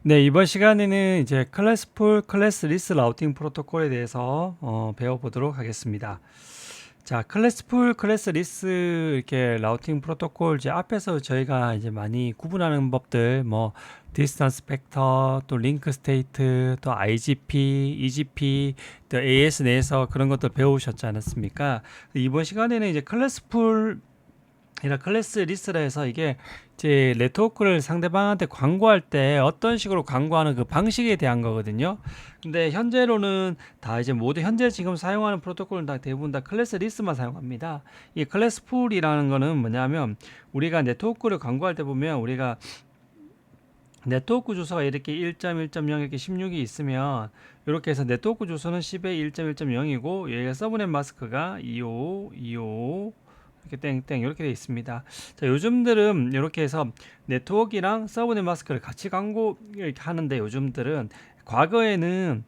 네, 이번 시간에는 이제 클래스풀 클래스 리스 라우팅 프로토콜에 대해서 배워보도록 하겠습니다. 자, 클래스풀 클래스 리스 이렇게 라우팅 프로토콜 이제 앞에서 저희가 이제 많이 구분하는 법들 뭐 디스턴스 벡터 또 링크 스테이트 또 IGP, EGP 또 AS 내에서 그런 것들 배우셨지 않았습니까? 이번 시간에는 이제 클래스풀 이런 클래스 리스트라 해서 이게 이제 네트워크를 상대방한테 광고할 때 어떤 식으로 광고하는 그 방식에 대한 거거든요. 근데 현재로는 다 이제 모두 현재 지금 사용하는 프로토콜은 다 대부분 다 클래스 리스트만 사용합니다. 이 클래스 풀이라는 거는 뭐냐면 우리가 네트워크를 광고할 때 보면 우리가 네트워크 주소가 이렇게 1.1.0 이렇게 16이 있으면 이렇게 해서 네트워크 주소는 10의 1.1.0이고 여기가 서브넷 마스크가 255, 255 이렇게 땡땡 이렇게 되어 있습니다. 자, 요즘들은 이렇게 해서 네트워크랑 서브넷 마스크를 같이 광고 이렇게 하는데 요즘들은 과거에는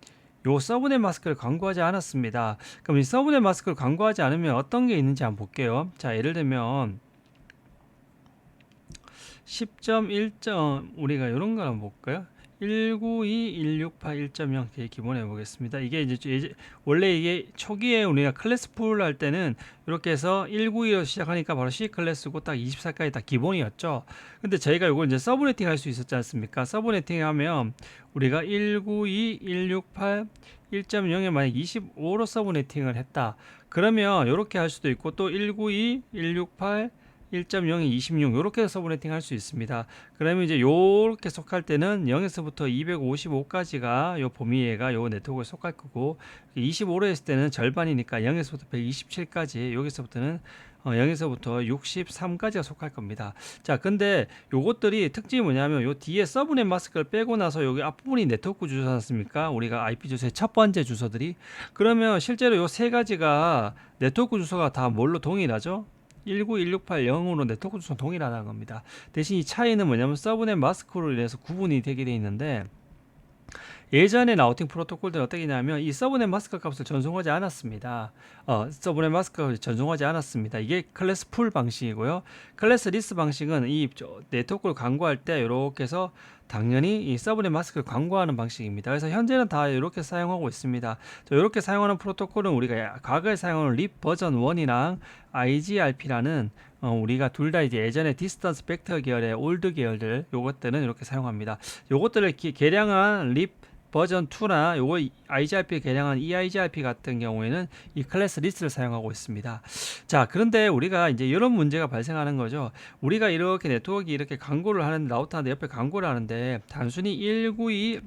요 서브넷 마스크를 광고하지 않았습니다. 그럼 이 서브넷 마스크를 광고하지 않으면 어떤 게 있는지 한번 볼게요. 자, 예를 들면 10.1. 우리가 이런 걸 한번 볼까요? 192.168.1.0 기본 해보겠습니다. 이게 이제 원래 이게 초기에 우리가 클래스 풀 할 때는 이렇게 해서 192로 시작하니까 바로 C 클래스고 딱 24까지 다 기본이었죠. 근데 저희가 이걸 이제 서브네팅 할 수 있었지 않습니까? 서브네팅 하면 우리가 192.168 1.0에 만약 25로 서브네팅을 했다. 그러면 이렇게 할 수도 있고 또 192, 168 1.0이 26 이렇게 서브네팅 할 수 있습니다. 그러면 이제 요렇게 속할 때는 0에서부터 255까지가 요 범위가 요 네트워크에 속할 거고 25로 했을 때는 절반이니까 0에서부터 127까지 여기서부터는 0에서부터 63까지가 속할 겁니다. 자, 근데 요것들이 특징이 뭐냐면 요 뒤에 서브넷 마스크를 빼고 나서 여기 앞부분이 네트워크 주소였습니까? 우리가 IP 주소의 첫 번째 주소들이 그러면 실제로 요 세 가지가 네트워크 주소가 다 뭘로 동일하죠? 19168.0으로 네트워크 주소는 동일하다는 겁니다. 대신 이 차이는 뭐냐면 서브넷 마스크로 인해서 구분이 되게 돼 있는데 예전에 라우팅 프로토콜들은 어떻게 했냐면 이 서브넷 마스크 값을 전송하지 않았습니다. 서브넷 마스크 값을 전송하지 않았습니다. 이게 클래스 풀 방식이고요. 클래스 리스 방식은 이 네트워크를 광고할 때 이렇게 해서 당연히 이 서브넷 마스크를 광고하는 방식입니다. 그래서 현재는 다 이렇게 사용하고 있습니다. 이렇게 사용하는 프로토콜은 우리가 과거에 사용하는 립 버전 1이랑 IGRP라는 우리가 둘 다 이제 예전에 디스턴스 벡터 계열의 올드 계열들 요것들은 이렇게 사용합니다. 요것들을 개량한 립 버전 2나 요거 IGRP 개량한 EIGRP 같은 경우에는 이 클래스 리스트를 사용하고 있습니다. 자, 그런데 우리가 이제 이런 문제가 발생하는 거죠. 우리가 이렇게 네트워크 이렇게 광고를 하는 라우터한테 옆에 광고를 하는데 단순히 192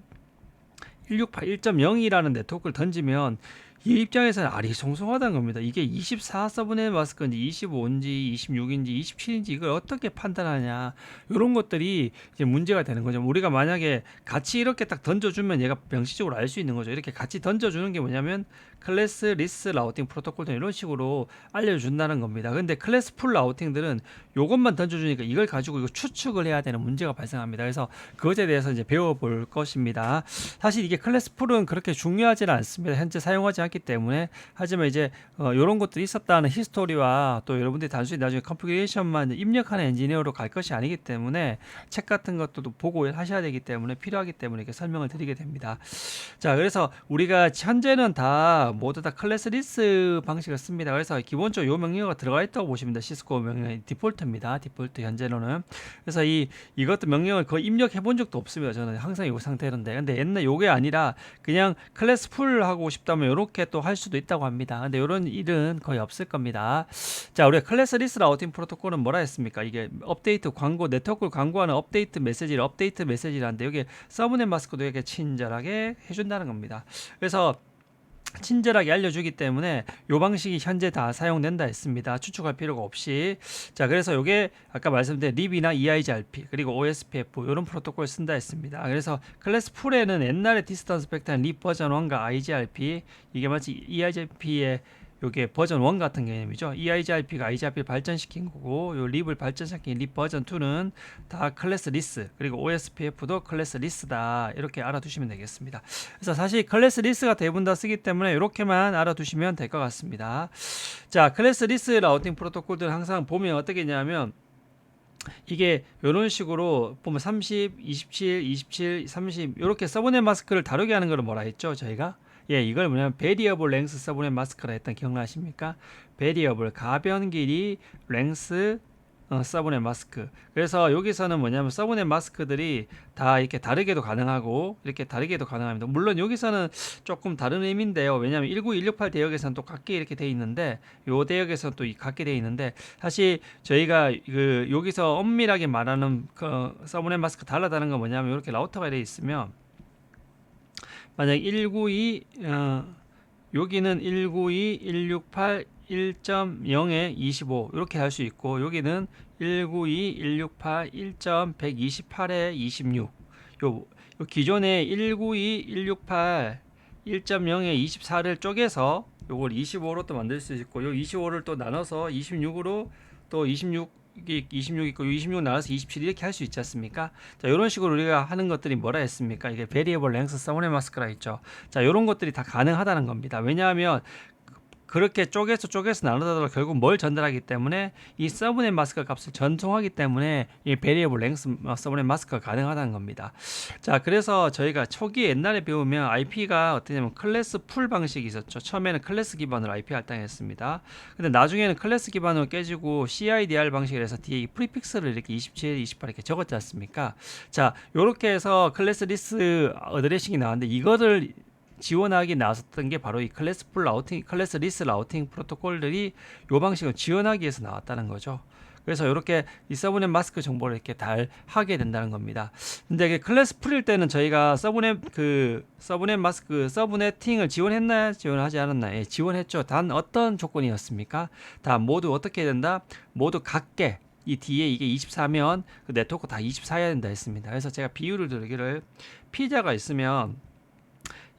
168 1.0이라는 네트워크를 던지면 이 입장에서는 아리송송하다는 겁니다. 이게 24 서브넷 마스크인지 25인지 26인지 27인지 이걸 어떻게 판단하냐 이런 것들이 이제 문제가 되는 거죠. 우리가 만약에 같이 이렇게 딱 던져주면 얘가 명시적으로 알 수 있는 거죠. 이렇게 같이 던져주는 게 뭐냐면 클래스 리스 라우팅 프로토콜 이런 식으로 알려준다는 겁니다. 근데 클래스 풀 라우팅들은 요것만 던져주니까 이걸 가지고 이거 추측을 해야 되는 문제가 발생합니다. 그래서 그것에 대해서 이제 배워볼 것입니다. 사실 이게 클래스 풀은 그렇게 중요하지는 않습니다. 현재 사용하지 않기 때문에. 하지만 이제 이런 것들이 있었다는 히스토리와 또 여러분들이 단순히 나중에 컨피그레이션만 입력하는 엔지니어로 갈 것이 아니기 때문에 책 같은 것도 보고 하셔야 되기 때문에 필요하기 때문에 이렇게 설명을 드리게 됩니다. 자, 그래서 우리가 현재는 다 모두 다 클래스 리스 방식을 씁니다. 그래서 기본적으로 이 명령어가 들어가 있다고 보시면 돼요. 시스코 명령이 디폴트입니다. 디폴트 현재로는. 그래서 이것도 명령을 거의 입력해 본 적도 없습니다. 저는 항상 이 상태인데. 근데 옛날 요게 아니라 그냥 클래스 풀 하고 싶다면 이렇게 또 할 수도 있다고 합니다. 근데 이런 일은 거의 없을 겁니다. 자, 우리가 클래스 리스 라우팅 프로토콜은 뭐라 했습니까? 이게 업데이트 광고, 네트워크를 광고하는 업데이트 메시지라는데 여기 서브넷 마스크도 이렇게 친절하게 해준다는 겁니다. 그래서 친절하게 알려주기 때문에 요 방식이 현재 다 사용된다 했습니다. 추측할 필요가 없이. 자, 그래서 요게 아까 말씀드린 립이나 EIGRP 그리고 OSPF 이런 프로토콜 쓴다 했습니다. 그래서 클래스 풀에는 옛날에 디스턴스 벡터는 립 버전 1과 IGRP 이게 마치 EIGRP의 요게 버전 1 같은 개념이죠. EIGRP가 IGRP를 발전시킨 거고 요 립을 발전시킨 립 버전 2는 다 클래스 리스 그리고 OSPF도 클래스 리스다 이렇게 알아두시면 되겠습니다. 그래서 사실 클래스 리스가 대부분 다 쓰기 때문에 이렇게만 알아두시면 될 것 같습니다. 자, 클래스 리스 라우팅 프로토콜들 항상 보면 어떻게 했냐면 이게 이런 식으로 보면 30, 27, 27, 30 이렇게 서브넷 마스크를 다르게 하는 걸 뭐라 했죠 저희가? 예, 이걸 뭐냐면 베리어블 랭스 서브넷 마스크라 했던 기억나십니까? 베리어블 가변 길이 랭스 서브넷 마스크. 그래서 여기서는 뭐냐면 서브넷 마스크들이 다 이렇게 다르게도 가능하고 이렇게 다르게도 가능합니다. 물론 여기서는 조금 다른 의미인데요. 왜냐하면 19168 대역에서는 또 같게 이렇게 돼 있는데 요 대역에서는 또 같게 돼 있는데 사실 저희가 그 여기서 엄밀하게 말하는 그 서브넷 마스크 달라다는 건 뭐냐면 이렇게 라우터가 돼 있으면 만약 192 여기는 192, 168 1.0에 25 이렇게 할 수 있고 여기는 192, 168, 1.128에 26 요 기존의 192, 168, 1.0에 24를 쪼개서 요걸 25로 또 만들 수 있고 요 25를 또 나눠서 26으로 또 26 있고 26 나눠서 27 이렇게 할 수 있지 않습니까? 자, 이런 식으로 우리가 하는 것들이 뭐라 했습니까? 이게 베리에블 랭스 서브넷 마스크라 했죠. 자, 이런 것들이 다 가능하다는 겁니다. 왜냐하면 그렇게 쪼개서 나누더라도 결국 뭘 전달하기 때문에 이 서브넷 마스크 값을 전송하기 때문에 이 베리에블 랭스 서브넷 마스크가 가능하다는 겁니다. 자, 그래서 저희가 초기 옛날에 배우면 IP가 어떠냐면 클래스 풀 방식이 있었죠. 처음에는 클래스 기반으로 IP 할당했습니다. 근데 나중에는 클래스 기반으로 깨지고 CIDR 방식을 해서 뒤에 이 프리픽스를 이렇게 27, 28 이렇게 적었지 않습니까? 자, 요렇게 해서 클래스 리스 어드레싱이 나왔는데 이거를 지원하기 나섰던 게 바로 이 클래스 풀 라우팅, 클래스 리스 라우팅 프로토콜들이 이 방식을 지원하기 위해서 나왔다는 거죠. 그래서 이렇게 이 서브넷 마스크 정보를 이렇게 달 하게 된다는 겁니다. 근데 이게 클래스 풀일 때는 저희가 서브넷 마스크 서브네팅을 지원했나요? 지원하지 않았나요? 예, 지원했죠. 단 어떤 조건이었습니까? 다 모두 어떻게 된다? 모두 각계 이 뒤에 이게 24면 그 네트워크 다 24여야 된다 했습니다. 그래서 제가 비율을 들기를 피자가 있으면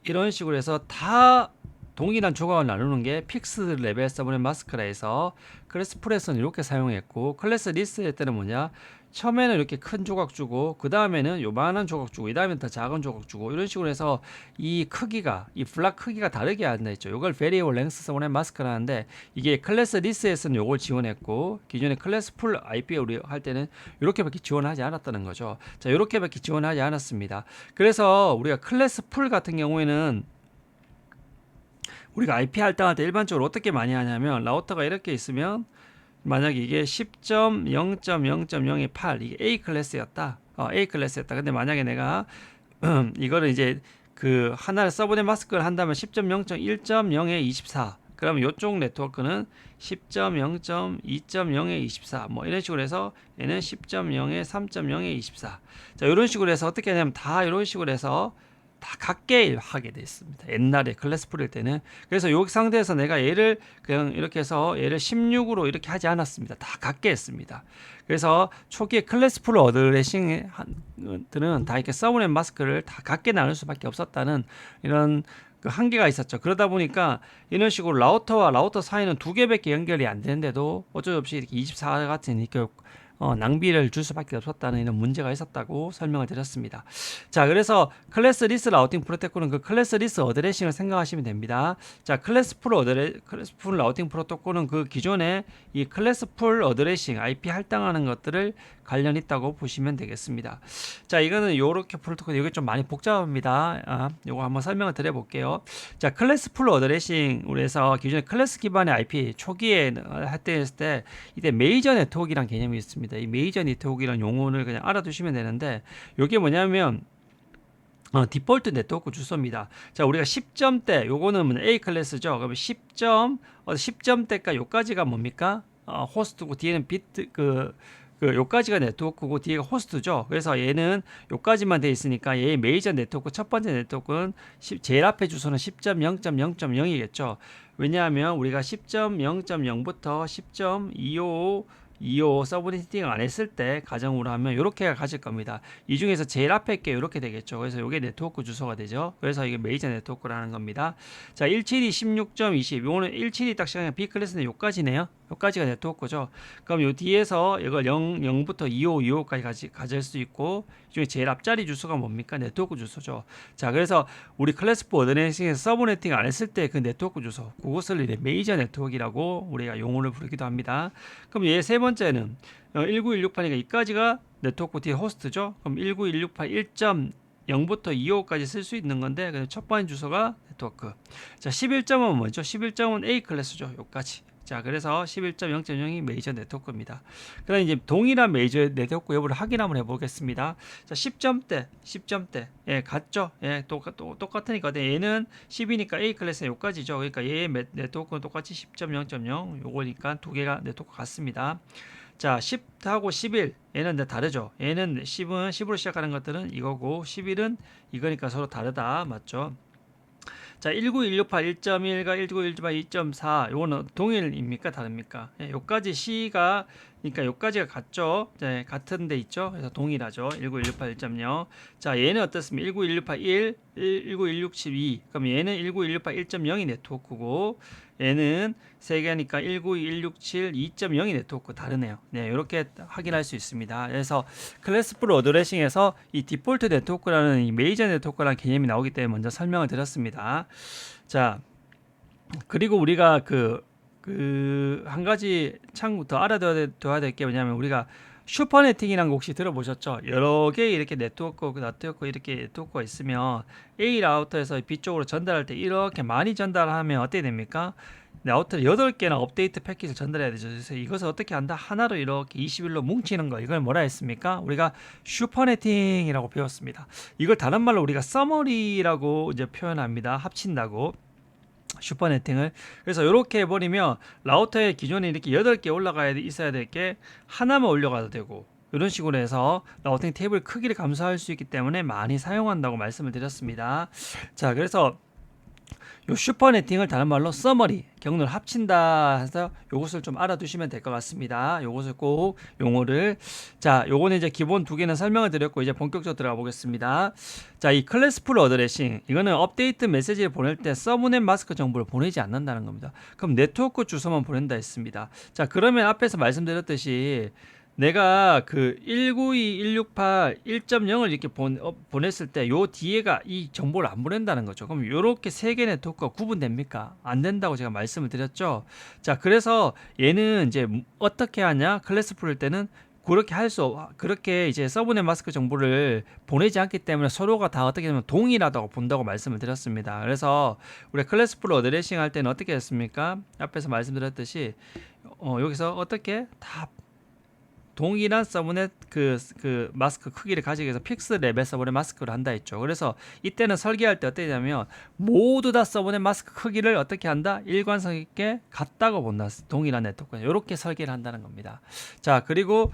이런 식으로 해서 다 동일한 조각을 나누는 게 픽스 레벨 서브넷 마스크라 해서 클래스 풀에서는 이렇게 사용했고 클래스 리스 할 때는 뭐냐 처음에는 이렇게 큰 조각 주고 그 다음에는 요만한 조각 주고 이 다음에는 더 작은 조각 주고 이런 식으로 해서 이 크기가 이 블락 크기가 다르게 한다 했죠. 이걸 베리에블 랭스 서브넷 마스크라는데 이게 클래스 리스에서는 요걸 지원했고 기존의 클래스 풀 IP 우리 할 때는 이렇게밖에 지원하지 않았다는 거죠. 자, 이렇게밖에 지원하지 않았습니다. 그래서 우리가 클래스 풀 같은 경우에는 우리가 IP 할당할 때 일반적으로 어떻게 많이 하냐면 라우터가 이렇게 있으면 만약에 이게 10.0.0.028 이게 A 클래스였다. A 클래스였다. 근데 만약에 내가 이거를 이제 그 하나를 서브넷 마스크를 한다면 10.0.1.0에 24 그러면 이쪽 네트워크는 10.0.2.0에 24 뭐 이런 식으로 해서 얘는 10.0에 3.0에 24 자 이런 식으로 해서 어떻게 하냐면 다 이런 식으로 해서 다 각계 하게 돼 있습니다. 옛날에 클래스 풀일 때는. 그래서 이 상태에서 내가 얘를 그냥 이렇게 해서 얘를 16으로 이렇게 하지 않았습니다. 다 각계 했습니다. 그래서 초기에 클래스 풀 어드레싱들은 다 이렇게 서브넷 마스크를 다 각계 나눌 수밖에 없었다는 이런 그 한계가 있었죠. 그러다 보니까 이런 식으로 라우터와 라우터 사이는 두 개밖에 연결이 안 되는데도 어쩔 수 없이 이렇게 24 같은 이렇게 낭비를 줄 수밖에 없었다는 이런 문제가 있었다고 설명을 드렸습니다. 자, 그래서 클래스 리스 라우팅 프로토콜은 그 클래스 리스 어드레싱을 생각하시면 됩니다. 자, 클래스 풀 라우팅 프로토콜은 그 기존에 이 클래스 풀 어드레싱 IP 할당하는 것들을 관련 있다고 보시면 되겠습니다. 자, 이거는 요렇게 프로토콜 이게 좀 많이 복잡합니다. 요거 한번 설명을 드려볼게요. 자, 클래스 풀 어드레싱으로 해서 기존에 클래스 기반의 IP 초기에 했을 때 이때 메이저 네트워크라는 개념이 있습니다. 이 메이저 네트워크라는 용어를 그냥 알아두시면 되는데 이게 뭐냐면 디폴트 네트워크 주소입니다. 자, 우리가 10점대 요거는 A 클래스죠. 그러면 10점대가 요까지가 뭡니까? 호스트고 뒤에는 비트 요까지가 네트워크고 뒤에가 호스트죠. 그래서 얘는 요까지만 돼 있으니까 얘의 메이저 네트워크 첫 번째 네트워크는 제일 앞에 주소는 10.0.0.0이겠죠. 왜냐하면 우리가 10.0.0부터 10.25 서브네팅을 안 했을 때 가정으로 하면 이렇게 가질 겁니다. 이 중에서 제일 앞에 게 이렇게 되겠죠. 그래서 이게 네트워크 주소가 되죠. 그래서 이게 메이저 네트워크라는 겁니다. 자, 172 16.20 요거는 172 딱 시간에 B 클래스는 요까지네요. 여기까지가 네트워크죠. 그럼 요 뒤에서 이걸 0부터 25까지 가질 수 있고, 이 중에 제일 앞자리 주소가 뭡니까? 네트워크 주소죠. 자, 그래서 우리 클래스4 어드레싱에서 서브네팅 안 했을 때 그 네트워크 주소, 그것을 이제 메이저 네트워크라고 우리가 용어를 부르기도 합니다. 그럼 얘 세 번째는 19168이니까 이까지가 네트워크 뒤에 호스트죠. 그럼 19168 1.0부터 25까지 쓸 수 있는 건데, 첫 번째 주소가 네트워크. 자, 11.1은 뭐죠? 11.1은 A 클래스죠. 여기까지. 자, 그래서 11.0.0이 메이저 네트워크입니다. 그다음 이제 동일한 메이저 네트워크 여부를 확인 한번 해보겠습니다. 자, 10점대, 예, 같죠? 예, 똑같으니까. 얘는 10이니까 A 클래스 여기까지죠. 그러니까 얘의 네트워크는 똑같이 10.0.0, 요거니까 두 개가 네트워크 같습니다. 자, 10하고 11 얘는 다르죠. 얘는 10은 10으로 시작하는 것들은 이거고 11은 이거니까 서로 다르다. 맞죠? 자, 19168 1.1과 19168 2.4 요거는 동일입니까? 다릅니까? 예, 요까지 C가 그러니까 요까지가 같죠. 네, 같은 데 있죠. 그래서 동일하죠. 19168 1.0. 자, 얘는 어떻습니까? 19168 1, 19162. 그럼 얘는 19168 1.0이 네트워크고 얘는 세 개니까 19167 2.0이 네트워크 다르네요. 네, 이렇게 확인할 수 있습니다. 그래서 클래스풀 어드레싱에서 이 디폴트 네트워크라는 이 메이저 네트워크라는 개념이 나오기 때문에 먼저 설명을 드렸습니다. 자, 그리고 우리가 한 가지 참 더 알아둬야 될 게 뭐냐면 우리가 슈퍼네팅이라는 거 혹시 들어보셨죠? 여러 개 이렇게 네트워크 이렇게 네트워크가 있으면 A 라우터에서 B 쪽으로 전달할 때 이렇게 많이 전달하면 어떻게 됩니까? 라우터를 8개나 업데이트 패킷을 전달해야 되죠. 그래서 이것을 어떻게 한다? 하나로 이렇게 21로 뭉치는 거. 이걸 뭐라 했습니까? 우리가 슈퍼네팅이라고 배웠습니다. 이걸 다른 말로 우리가 서머리라고 이제 표현합니다. 합친다고. 슈퍼네팅을. 그래서 이렇게 해버리면 라우터에 기존에 이렇게 8개 올라가야 있어야 될 게 하나만 올려가도 되고, 이런 식으로 해서 라우팅 테이블 크기를 감소할 수 있기 때문에 많이 사용한다고 말씀을 드렸습니다. 자, 그래서 요 슈퍼네팅을 다른 말로 서머리, 경로를 합친다 해서 요것을 좀 알아두시면 될 것 같습니다. 요것을 꼭 용어를. 자, 요거는 이제 기본 두 개는 설명을 드렸고 이제 본격적으로 들어가 보겠습니다. 자, 이 클래스풀 어드레싱, 이거는 업데이트 메시지를 보낼 때 서브넷 마스크 정보를 보내지 않는다는 겁니다. 그럼 네트워크 주소만 보낸다 했습니다. 자, 그러면 앞에서 말씀드렸듯이 내가 그 192.168 1.0을 이렇게 보냈을 때 요 뒤에가 이 정보를 안 보낸다는 거죠. 그럼 요렇게 세 개 네트워크가 구분됩니까? 안 된다고 제가 말씀을 드렸죠. 자, 그래서 얘는 이제 어떻게 하냐? 클래스풀일 때는 그렇게 이제 서브넷 마스크 정보를 보내지 않기 때문에 서로가 다 어떻게 보면 동일하다고 본다고 말씀을 드렸습니다. 그래서 우리 클래스풀 어드레싱 할 때는 어떻게 했습니까? 앞에서 말씀드렸듯이 여기서 어떻게 다 동일한 서브넷 그 마스크 크기를 가지기 위해서 픽스 레벨 서브넷 마스크를 한다 했죠. 그래서 이때는 설계할 때 어떻게 되냐면 모두 다 서브넷 마스크 크기를 어떻게 한다? 일관성 있게 같다고 본다. 동일한 네트워크. 이렇게 설계를 한다는 겁니다. 자, 그리고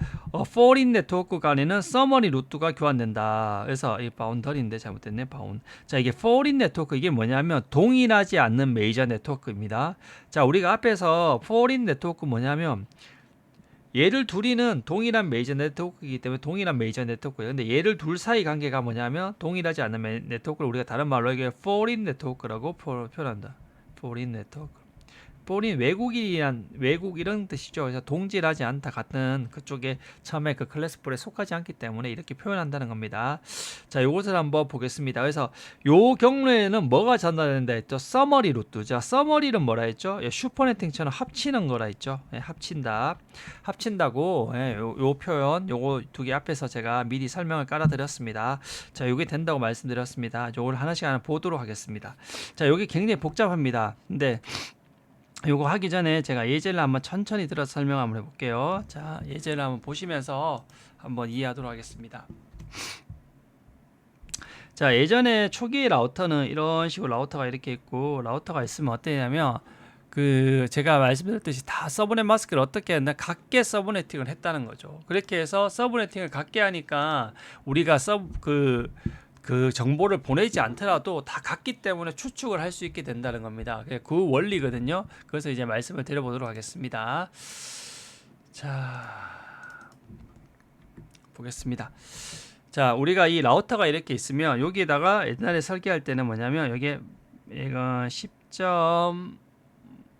포린 네트워크 간에는 서머리 루트가 교환된다. 그래서 이 바운더리인데 잘못됐네. 바운. 자, 이게 포린 네트워크 이게 뭐냐면 동일하지 않는 메이저 네트워크입니다. 자, 우리가 앞에서 포린 네트워크 뭐냐면 얘를 둘이는 동일한 메이저 네트워크이기 때문에 동일한 메이저 네트워크예요. 근데 얘를 둘 사이 관계가 뭐냐면 동일하지 않는 네트워크를 우리가 다른 말로 이게 foreign 네트워크라고 표현한다. foreign 네트워크. 포린 외국 이런 뜻이죠. 그래서 동질하지 않다 같은 그쪽에 처음에 그 클래스풀에 속하지 않기 때문에 이렇게 표현한다는 겁니다. 자, 요것을 한번 보겠습니다. 그래서 요 경우에는 뭐가 전달된다 했죠? 서머리 루트. 자, 서머리는 뭐라 했죠? 슈퍼네팅처럼 합치는 거라 했죠. 예, 합친다고. 예, 요 표현 요거 두 개 앞에서 제가 미리 설명을 깔아드렸습니다. 자, 요게 된다고 말씀드렸습니다. 요걸 하나씩 하나 보도록 하겠습니다. 자, 요게 굉장히 복잡합니다. 근데 요거 하기 전에 제가 예제를 한번 천천히 들어서 설명 한번 해볼게요. 자, 예제를 한번 보시면서 한번 이해하도록 하겠습니다. 자, 예전에 초기 라우터는 이런 식으로 라우터가 이렇게 있고, 라우터가 있으면 어떠냐면 제가 말씀드렸듯이 다 서브넷 마스크를 어떻게 했나 각계 서브네팅을 했다는 거죠. 그렇게 해서 서브네팅을 각계 하니까 우리가 그 정보를 보내지 않더라도 다 같기 때문에 추측을 할 수 있게 된다는 겁니다. 그 원리거든요. 그래서 이제 말씀을 드려보도록 하겠습니다. 자, 보겠습니다. 자, 우리가 이 라우터가 이렇게 있으면 여기에다가 옛날에 설계할 때는 뭐냐면 여기에 얘가 10점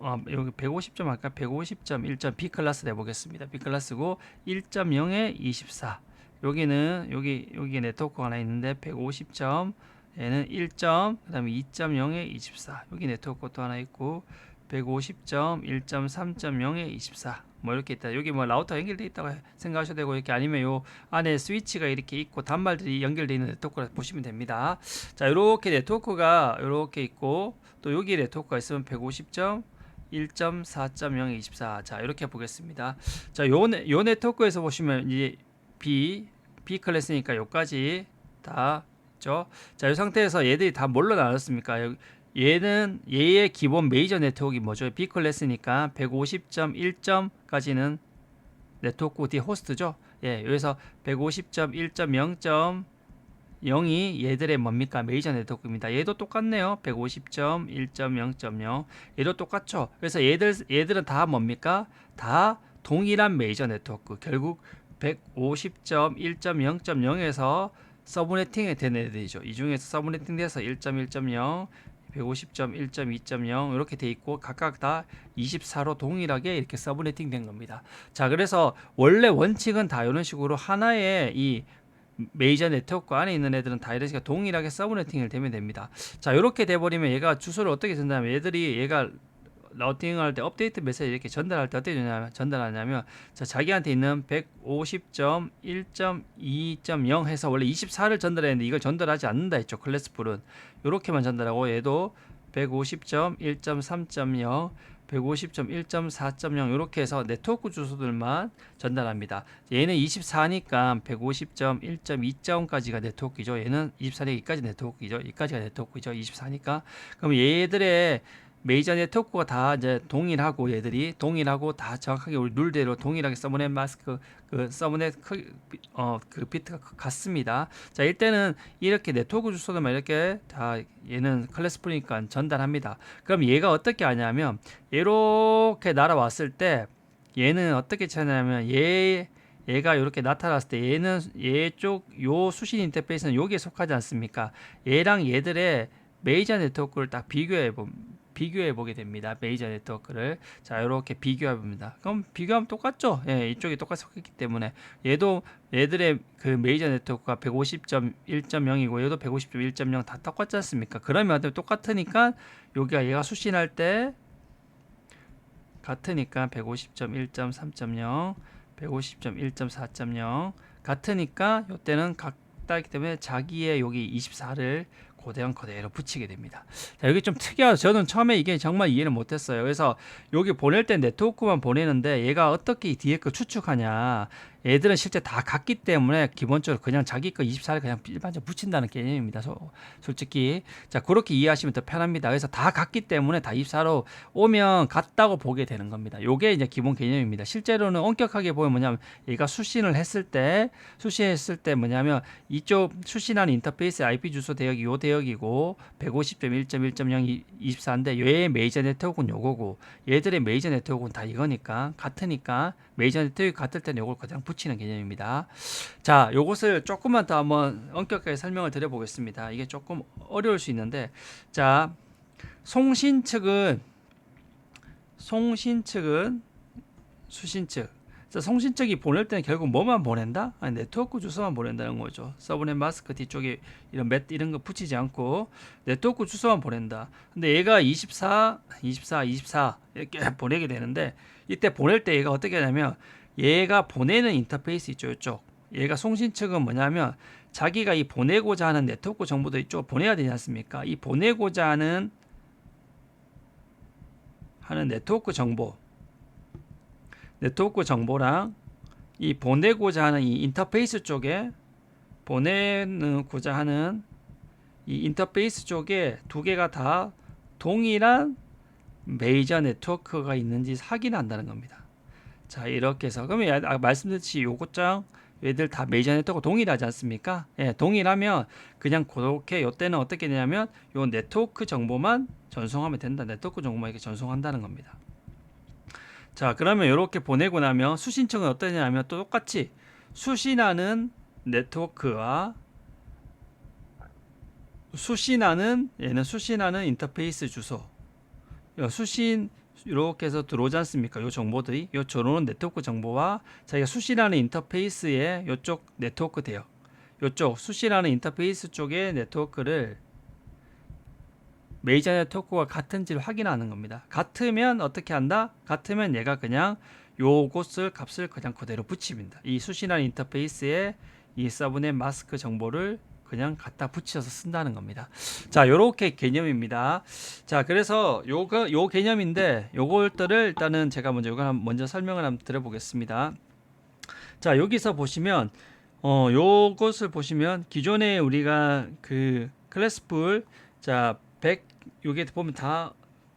여기 150점 할까? 150.1점 B 클래스 내보겠습니다. B 클래스고 1.0에 24. 여기는 여기 네트워크 하나 있는데 150점 얘는 1점 그다음에 2.0에 24. 여기 네트워크 또 하나 있고 150점 1.3.0에 24. 뭐 이렇게 있다. 여기 뭐 라우터 연결돼 있다고 생각하셔도 되고 이렇게 아니면 요 안에 스위치가 이렇게 있고 단말들이 연결돼 있는 네트워크를 보시면 됩니다. 자, 이렇게 네트워크가 이렇게 있고 또 여기 네트워크가 있으면 150점 1.4.0에 24. 자, 이렇게 보겠습니다. 자, 요 네트워크에서 보시면 이제 B 클래스니까 요까지 다 있죠. 자, 이 상태에서 얘들이 다 뭘로 나눴습니까? 얘는 얘의 기본 메이저 네트워크가 뭐죠? B 클래스니까 150.1점까지는 네트워크 D 호스트죠. 예, 여기서 150.1.0.0이 얘들의 뭡니까? 메이저 네트워크입니다. 얘도 똑같네요. 150.1.0.0 얘도 똑같죠. 그래서 얘들은 다 뭡니까? 다 동일한 메이저 네트워크. 결국 150.1.0.0에서 서브네팅이 된 애들이죠. 이 중에서 서브네팅 돼서 1.1.0 150.1.2.0 이렇게 돼 있고 각각 다 24로 동일하게 이렇게 서브네팅 된 겁니다. 자, 그래서 원래 원칙은 다 이런 식으로 하나의 이 메이저 네트워크 안에 있는 애들은 다 이렇게 동일하게 서브네팅을 되면 됩니다. 자, 이렇게 돼 버리면 얘가 주소를 어떻게 쓴다면 얘가 라우팅할 때 업데이트 메시지 이렇게 전달할 때 어떻게 전달하냐면 자, 자기한테 있는 150.1.2.0 해서 원래 24를 전달했는데 이걸 전달하지 않는다 했죠. 클래스풀은 이렇게만 전달하고 얘도 150.1.3.0 150.1.4.0 이렇게 해서 네트워크 주소들만 전달합니다. 얘는 24니까 150.1.2.0까지가 네트워크이죠. 얘는 24니까 여기까지 네트워크이죠. 여기까지가 네트워크이죠. 24니까 그럼 얘들의 메이저 네트워크가 다 이제 동일하고 얘들이 동일하고 다 정확하게 우리 룰대로 동일하게 서브넷 마스크 그 서브넷 그 비트가 같습니다. 자, 이때는 이렇게 네트워크 주소들만 이렇게 다 얘는 클래스풀이니까 전달합니다. 그럼 얘가 어떻게 하냐면 이렇게 날아왔을 때 얘는 어떻게 찾냐면 얘가 이렇게 나타났을 때 얘는 얘쪽 요 수신 인터페이스는 여기에 속하지 않습니까? 얘랑 얘들의 메이저 네트워크를 딱 비교해 보게 됩니다. 메이저 네트워크를 자, 이렇게 비교해 봅니다. 그럼 비교하면 똑같죠? 예, 이쪽이 똑같이 섞였기 때문에 얘들의 그 메이저 네트워크가 150.1.0이고 얘도 150.1.0 다 똑같지 않습니까? 그러면 똑같으니까 여기가 얘가 수신할 때 같으니까 150.1.3.0 150.1.4.0 같으니까 이때는 같다기 때문에 자기의 여기 24를 고대형 그대로 붙이게 됩니다. 자, 여기 좀 특이하죠. 저는 처음에 이게 정말 이해를 못했어요. 그래서 여기 보낼 때 네트워크만 보내는데 얘가 어떻게 뒤에 거 추측하냐. 얘들은 실제 다 같기 때문에 기본적으로 그냥 자기 거 24를 그냥 일반적으로 붙인다는 개념입니다. 솔직히 자, 그렇게 이해하시면 더 편합니다. 그래서 다 같기 때문에 다 24로 오면 같다고 보게 되는 겁니다. 요게 이제 기본 개념입니다. 실제로는 엄격하게 보면 뭐냐면 얘가 수신했을 때 뭐냐면 이쪽 수신하는 인터페이스 IP 주소 대역이 요 대역이고 150.1.1.0 24인데 얘의 메이저 네트워크는 요거고 얘들의 메이저 네트워크는 다 이거니까 같으니까 메이저 네트워크 같을 때는 요걸 그냥 붙이는 개념입니다. 자, 요것을 조금만 더 한번 엄격하게 설명을 드려보겠습니다. 이게 조금 어려울 수 있는데 자, 송신 측은 수신 측 자, 송신 측이 보낼 때는 결국 뭐만 보낸다? 아니, 네트워크 주소만 보낸다는 거죠. 서브넷 마스크 뒤쪽에 이런 거 붙이지 않고 네트워크 주소만 보낸다. 근데 얘가 24 이렇게 보내게 되는데 이때 보낼 때 얘가 어떻게 하냐면 얘가 보내는 인터페이스 있죠, 이쪽. 얘가 송신 측은 뭐냐면 자기가 이 보내고자 하는 네트워크 정보도 이쪽으로 보내야 되지 않습니까? 이 보내고자 하는 네트워크 정보랑 이 보내고자 하는 이 인터페이스 쪽에 보내고자 하는 이 인터페이스 쪽에 두 개가 다 동일한 메이저 네트워크가 있는지 확인한다는 겁니다. 자, 이렇게 해서 그러면 말씀드렸듯이 요것장 얘들 다 메이저 네트워크 동일하지 않습니까? 예, 동일하면 그냥 그렇게 요때는 어떻게 되냐면 요 네트워크 정보만 전송하면 된다. 네트워크 정보만 이렇게 전송한다는 겁니다. 자, 그러면 이렇게 보내고 나면 수신청은 어떠냐면 또 똑같이 수신하는 네트워크와 수신하는 인터페이스 주소 수신 이렇게 해서 들어오지 않습니까? 요 정보들이 요 들어오는 네트워크 정보와 자기가 수신하는 인터페이스에 요쪽 네트워크 돼요. 요쪽 수신하는 인터페이스 쪽의 네트워크를 메이저 네트워크가 같은지를 확인하는 겁니다. 같으면 어떻게 한다? 같으면 얘가 그냥 요것을 값을 그냥 그대로 붙입니다. 이 수신하는 인터페이스에 이 서브넷 마스크 정보를 그냥 갖다 붙여서 쓴다는 겁니다. 자, 요렇게 개념입니다. 자, 그래서 요 개념인데 요것들을 일단은 제가 먼저 설명을 한번 드려보겠습니다. 자, 여기서 보시면 요것을 보시면 기존에 우리가 그 클래스풀 자 100 요게 보면 다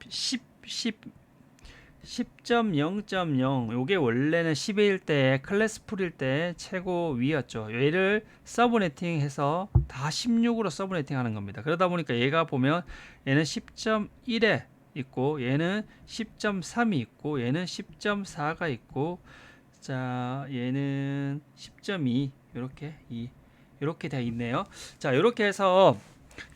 10.0.0 요게 원래는 10일 때 클래스풀일 때 최고 위였죠. 얘를 서브네팅해서 다 16으로 서브네팅 하는 겁니다. 그러다 보니까 얘가 보면 얘는 10.1에 있고 얘는 10.3이 있고 얘는 10.4가 있고 자 얘는 10.2 이렇게 되어 있네요. 자 이렇게 해서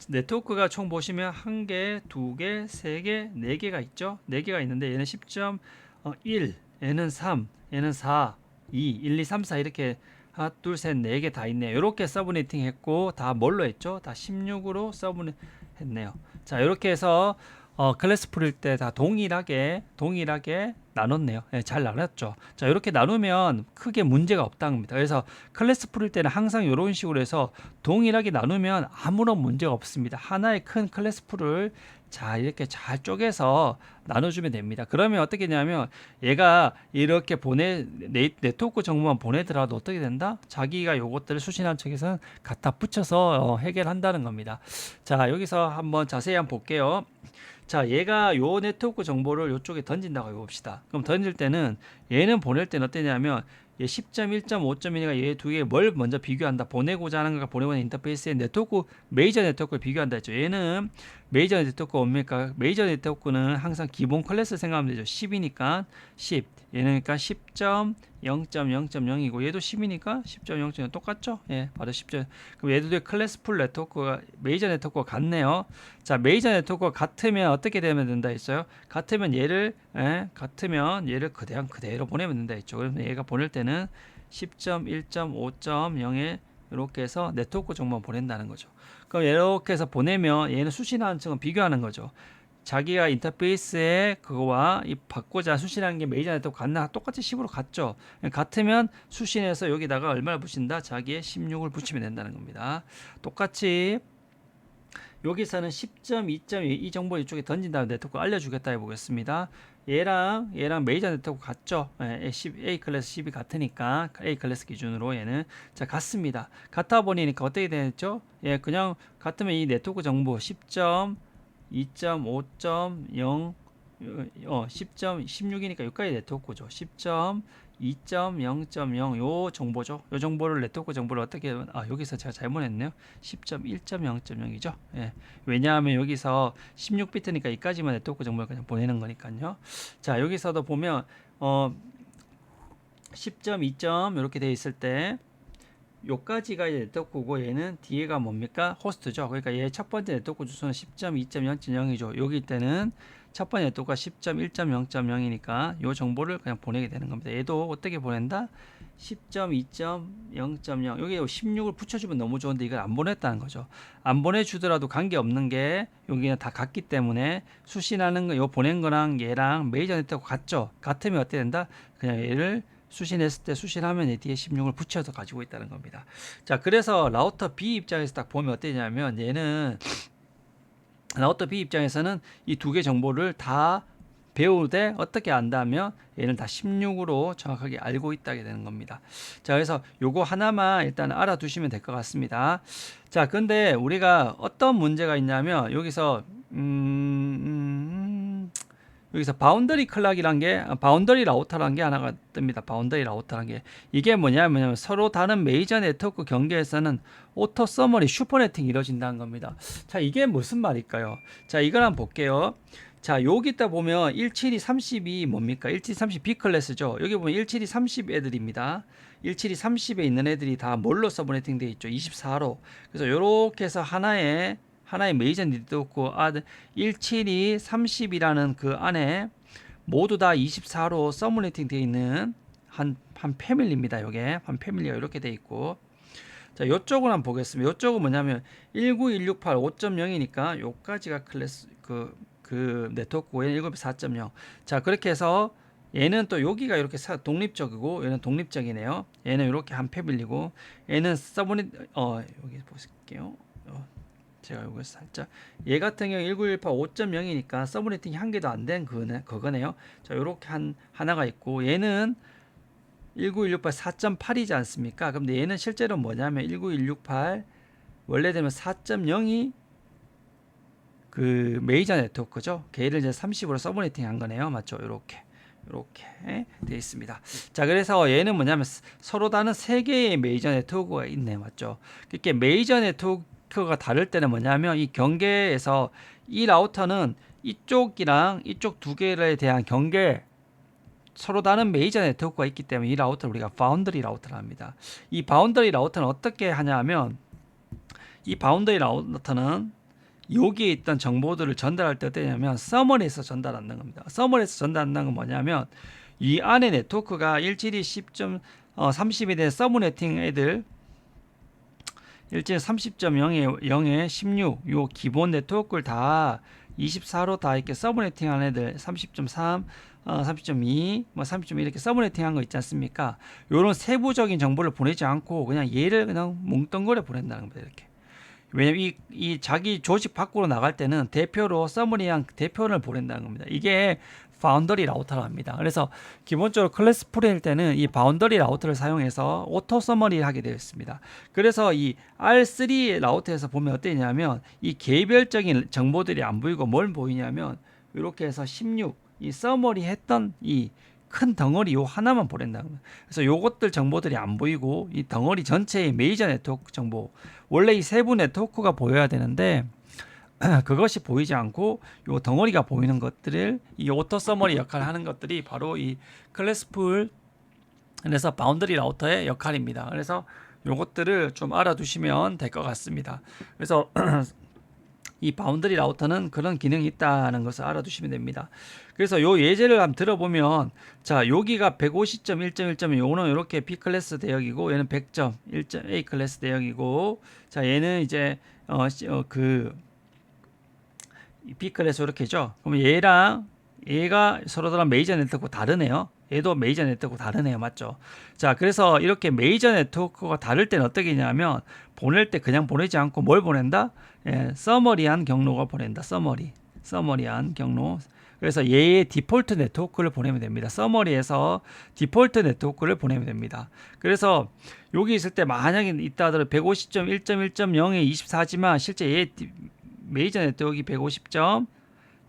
네트워크가 총 보시면 1개, 2개, 3개, 4개가 있죠. 4개가 있는데 얘는 10.1, 얘는 3, 얘는 4, 2, 1, 2, 3, 4 이렇게 하나, 둘, 셋, 4개 다 있네요. 이렇게 서브네팅 했고 다 뭘로 했죠? 다 16으로 서브넷 했네요. 자 이렇게 해서 클래스 풀일 때 다 동일하게 나눴네요. 네, 잘 나눴죠. 자 이렇게 나누면 크게 문제가 없다는 겁니다. 그래서 클래스 풀일 때는 항상 이런 식으로 해서 동일하게 나누면 아무런 문제가 없습니다. 하나의 큰 클래스 풀을 자 이렇게 잘 쪼개서 나눠주면 됩니다. 그러면 어떻게 되냐면 얘가 이렇게 네트워크 정보만 보내더라도 어떻게 된다? 자기가 요것들을 수신한 척에서는 갖다 붙여서 해결한다는 겁니다. 자 여기서 한번 자세히 한번 볼게요. 자 얘가 요 네트워크 정보를 요쪽에 던진다고 해봅시다. 그럼 던질 때는 얘는 보낼 때는 어떠냐면 얘 10.1.5.1이가 얘 두 개 뭘 먼저 비교한다. 보내고자 하는 것과 보내고 있는 인터페이스의 네트워크 메이저 네트워크를 비교한다 했죠. 얘는 메이저 네트워크가 뭡니까? 메이저 네트워크는 항상 기본 클래스 생각하면 되죠. 10이니까 10 얘는 그러니까 10.0.0.0이고 얘도 10이니까 10.0.0 똑같죠? 예, 바로 10점. 그럼 얘도 클래스풀 네트워크가 메이저 네트워크가 같네요. 자, 메이저 네트워크가 같으면 어떻게 되면 된다 했어요? 같으면 얘를 그냥 그대로 보내면 된다 했죠. 그러면 얘가 보낼 때는 10.1.5.0에 이렇게 해서 네트워크 정보만 보낸다는 거죠. 그럼 이렇게 해서 보내면 얘는 수신하는 층은 비교하는 거죠. 자기가 인터페이스에 그거와 이 받고자 수신하는 게 메이저 네트워크 같나? 똑같이 10으로 같죠. 같으면 수신해서 여기다가 얼마를 붙인다? 자기의 16을 붙이면 된다는 겁니다. 똑같이 여기서는 10.2.2 이 정보 이쪽에 던진 다음에 네트워크 알려주겠다 해보겠습니다. 얘랑 메이저 네트워크 같죠? A 클래스 10이 같으니까 A 클래스 기준으로 얘는 자 같습니다. 같아 보니까 어떻게 되겠죠? 예, 그냥 같으면 이 네트워크 정보 10.2.5.0 10.16이니까 여기까지 네트워크죠. 10.2.0.0 요 정보죠. 요 정보를 네트워크 정보를 어떻게 여기서 제가 잘못했네요. 10.1.0.0이죠. 예. 왜냐하면 여기서 16비트니까 이까지만 네트워크 정보를 그냥 보내는 거니까요. 자, 여기서도 보면 10.2. 이렇게 돼 있을 때 요까지가 네트워크고 얘는 뒤에가 뭡니까? 호스트죠. 그러니까 얘 첫 번째 네트워크 주소는 10.2.0.0이죠. 여기 때는 첫 번째 네트워크가 10.1.0.0이니까 요 정보를 그냥 보내게 되는 겁니다. 얘도 어떻게 보낸다? 10.2.0.0 여기 16을 붙여주면 너무 좋은데 이걸 안 보냈다는 거죠. 안 보내주더라도 관계없는 게 여기는 다 같기 때문에 수신하는 거 요 보낸 거랑 얘랑 메이저 네트워크 같죠. 같으면 어떻게 된다? 그냥 얘를 수신했을 때 수신하면 이 뒤에 16을 붙여서 가지고 있다는 겁니다. 자, 그래서 라우터 B 입장에서 딱 보면 어떠냐면 얘는 라우터 B 입장에서는 이 두 개 정보를 다 배우되 어떻게 안다면 얘는 다 16으로 정확하게 알고 있다게 되는 겁니다. 자, 그래서 요거 하나만 일단 알아두시면 될 것 같습니다. 자, 근데 우리가 어떤 문제가 있냐면 여기서 여기서 바운더리 클락이란 게 바운더리 라우터라는 게 하나가 뜹니다. 바운더리 라우터라는 게 이게 뭐냐면 서로 다른 메이저 네트워크 경계에서는 오토 서머리 슈퍼네팅이 이루어진다는 겁니다. 자, 이게 무슨 말일까요? 자, 이걸 한번 볼게요. 자, 여기다 보면 17이 30이 뭡니까? 17이 30 B 클래스죠. 여기 보면 17이 30 애들입니다. 17이 30에 있는 애들이 다 뭘로 서브네팅 되어 있죠? 24로. 그래서 이렇게 해서 하나의 메이저 네트워크 17이 30이라는 그 안에 모두 다 24로 서브네팅 되어 있는 한 패밀리입니다. 요게 한 패밀리가 이렇게 되어 있고, 자, 요쪽은 한번 보겠습니다. 요쪽은 뭐냐면 19168 5.0이니까 요까지가 클래스 그 네트워크고 얘는 194.0. 자, 그렇게 해서 얘는 또 여기가 이렇게 독립적이고 얘는 독립적이네요. 얘는 이렇게 한 패밀리고 얘는 서브넷 여기 보실게요. 제가 여기 살짝 얘 같은 경우 1918 5.0이니까 서브네팅이 한 개도 안 된 그거네요. 자, 요렇게 하나가 있고 얘는 19168 4.8이지 않습니까? 근데 얘는 실제로 뭐냐면 19168 원래되면 4.0이 그 메이저 네트워크죠. 걔를 이제 30으로 서브네팅 한 거네요. 맞죠? 요렇게 되어 있습니다. 자, 그래서 얘는 뭐냐면 서로 다른 세 개의 메이저 네트워크가 있네. 맞죠? 그렇게 메이저 네트워크가 다를 때는 뭐냐면 이 경계에서 이 라우터는 이쪽이랑 이쪽 두 개에 대한 경계 서로 다른 메이저 네트워크가 있기 때문에 이 라우터를 우리가 바운더리 라우터를 합니다. 이 바운더리 라우터는 어떻게 하냐면 이 바운더리 라우터는 여기에 있던 정보들을 전달할 때 어떠냐면 서머리에서 전달한다는 겁니다. 서머리에서 전달한다는 건 뭐냐면 이 안에 네트워크가 172 10.30에 대한 서브네팅 애들 1.30.0에 16 요 기본 네트워크를 다 24로 다 이렇게 서브네팅 한 애들 30.3 30.2, 뭐 30.1 이렇게 서브네팅 한 거 있지 않습니까? 요런 세부적인 정보를 보내지 않고 그냥 얘를 그냥 뭉뚱그려 보낸다는 겁니다. 이렇게. 왜냐면 이 자기 조직 밖으로 나갈 때는 대표로 서머리한 대표를 보낸다는 겁니다. 이게 바운더리 라우터를 합니다. 그래서 기본적으로 클래스 풀일 때는 이 바운더리 라우터를 사용해서 오토 서머리를 하게 되어 있습니다. 그래서 이 R3 라우터에서 보면 어떠냐면 이 개별적인 정보들이 안 보이고 뭘 보이냐면 이렇게 해서 16 이 서머리 했던 이 큰 덩어리 요 하나만 보낸다는 거예요. 그래서 요것들 정보들이 안 보이고 이 덩어리 전체의 메이저 네트워크 정보 원래 이 세부 네트워크가 보여야 되는데 그것이 보이지 않고 요 덩어리가 보이는 것들을 이 오토 서머리 역할을 하는 것들이 바로 이 클래스풀 그래서 바운더리 라우터의 역할입니다. 그래서 요것들을 좀 알아두시면 될 것 같습니다. 그래서 이 바운더리 라우터는 그런 기능이 있다는 것을 알아두시면 됩니다. 그래서 요 예제를 한번 들어보면 자 여기가 150.1.1점 요거는 이렇게 B 클래스 대역이고 얘는 100점 1점 A 클래스 대역이고 자 얘는 이제 그 B 클래스 이렇게죠. 그럼 얘가 서로 다른 메이저 네트워크 다르네요. 얘도 메이저 네트워크 다르네요. 맞죠? 자, 그래서 이렇게 메이저 네트워크가 다를 때는 어떻게 하냐면 보낼 때 그냥 보내지 않고 뭘 보낸다? 예, 서머리한 경로가 보낸다. 서머리한 경로. 그래서 얘의 디폴트 네트워크를 보내면 됩니다. 서머리에서 디폴트 네트워크를 보내면 됩니다. 그래서 여기 있을 때 만약에 있다 하더라도 150.1.1.0에 24지만 실제 얘 메이저 네트워크가 150점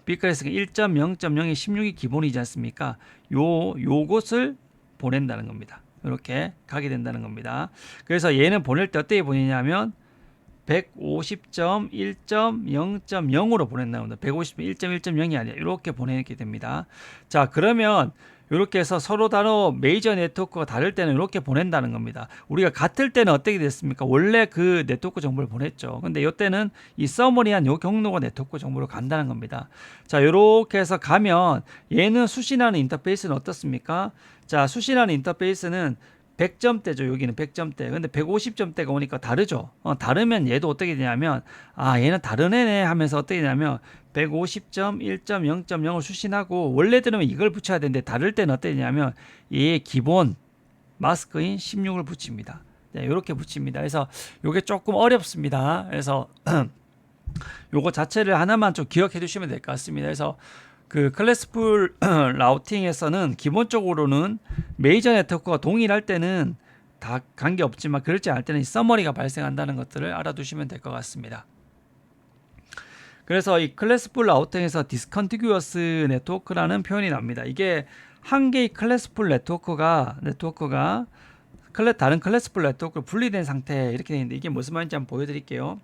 B클래스가 1.0.0에 16이 기본이지 않습니까? 요것을 보낸다는 겁니다. 이렇게 가게 된다는 겁니다. 그래서 얘는 보낼 때 어떻게 보내냐면 150.1.0.0으로 보낸다는 겁니다. 150.1.1.0이 아니라 이렇게 보내게 됩니다. 자, 그러면 이렇게 해서 서로 다른 메이저 네트워크가 다를 때는 이렇게 보낸다는 겁니다. 우리가 같을 때는 어떻게 됐습니까? 원래 그 네트워크 정보를 보냈죠. 근데 이때는 이 서머리한 요 경로가 네트워크 정보로 간다는 겁니다. 자, 이렇게 해서 가면 얘는 수신하는 인터페이스는 어떻습니까? 자, 수신하는 인터페이스는 100점대죠. 여기는 100점대. 근데 150점대가 오니까 다르죠. 다르면 얘도 어떻게 되냐면 아, 얘는 다른 애네 하면서 어떻게 되냐면 150.1.0.0을 수신하고 원래대로 이걸 붙여야 되는데 다를 때는 어떻게 되냐면 얘의 기본 마스크인 16을 붙입니다. 네, 이렇게 붙입니다. 그래서 이게 조금 어렵습니다. 그래서 요거 자체를 하나만 좀 기억해 두시면 될 것 같습니다. 그래서 그 클래스풀 라우팅에서는 기본적으로는 메이저 네트워크가 동일할 때는 다 관계없지만 그렇지 않을 때는 서머리가 발생한다는 것들을 알아두시면 될 것 같습니다. 그래서 이 클래스풀 라우팅에서 디스컨티규어스 네트워크라는 표현이 납니다. 이게 한 개의 클래스풀 네트워크가 다른 클래스풀 네트워크로 분리된 상태 이렇게 되어 있는데 이게 무슨 말인지 한번 보여드릴게요.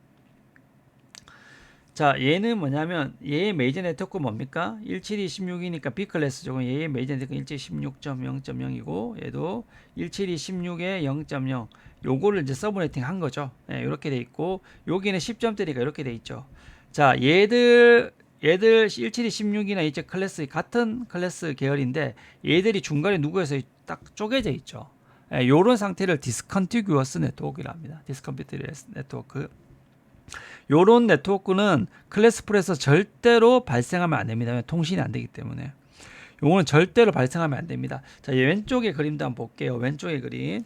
자, 얘는 뭐냐면 얘의 메이저 네트워크 뭡니까? 1726이니까 B 클래스죠. 얘의 메이저 네트워크 1716.0.0이고 얘도 1726에 0.0 요거를 이제 서브네팅 한 거죠. 예, 이렇게 돼 있고 여기는 10점대리가 이렇게 돼 있죠. 자, 얘들 얘들 1716이나 이제 클래스 같은 클래스 계열인데 얘들이 중간에 누구에서 딱 쪼개져 있죠. 예, 요런 상태를 디스컨티규어스 네트워크라 합니다. 디스컨티규어스 네트워크. 요런 네트워크는 클래스풀에서 절대로 발생하면 안 됩니다. 통신이 안 되기 때문에. 요거는 절대로 발생하면 안 됩니다. 자, 왼쪽의 그림도 한번 볼게요. 왼쪽의 그림.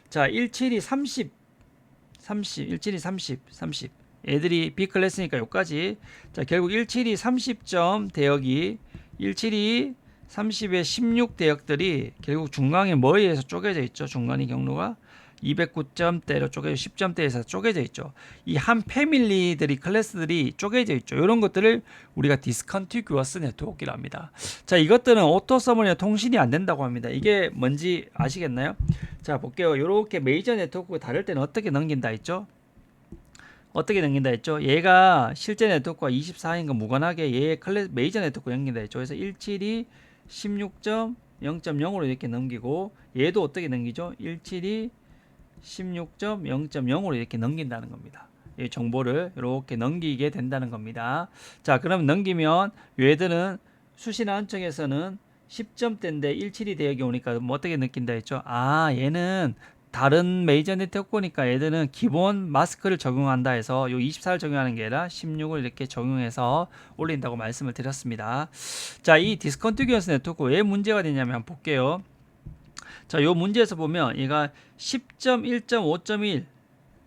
자, 17이 30, 17이 30. 애들이 B 클래스니까 요까지. 자, 결국 17이 30점 대역이 17이 30의 16 대역들이 결국 중간에 머리에서 쪼개져 있죠. 중간의 경로가 209점대로 쪼개져 10점대에서 쪼개져 있죠. 이 한 패밀리들이 클래스들이 쪼개져 있죠. 이런 것들을 우리가 디스컨티규어스 네트워크라고 합니다. 자, 이것들은 오토 서머니와 통신이 안 된다고 합니다. 이게 뭔지 아시겠나요? 자, 볼게요. 이렇게 메이저 네트워크가 다를 때는 어떻게 넘긴다 했죠? 어떻게 넘긴다 했죠? 얘가 실제 네트워크와 24인 거 무관하게 얘 메이저 네트워크 넘긴다 했죠. 그래서 172 16.0.0으로 이렇게 넘기고 얘도 어떻게 넘기죠? 172 16.0.0으로 이렇게 넘긴다는 겁니다. 이 정보를 이렇게 넘기게 된다는 겁니다. 자, 그럼 넘기면 얘들은 수신 안쪽에서는 10점대인데 17이 대역이 오니까 뭐 어떻게 느낀다 했죠? 아, 얘는 다른 메이저 네트워크니까 얘들은 기본 마스크를 적용한다 해서 요 24를 적용하는 게 아니라 16을 이렇게 적용해서 올린다고 말씀을 드렸습니다. 자, 이 디스컨티규어스 네트워크 왜 문제가 되냐면 한번 볼게요. 자, 요 문제에서 보면 얘가 10.1.5.1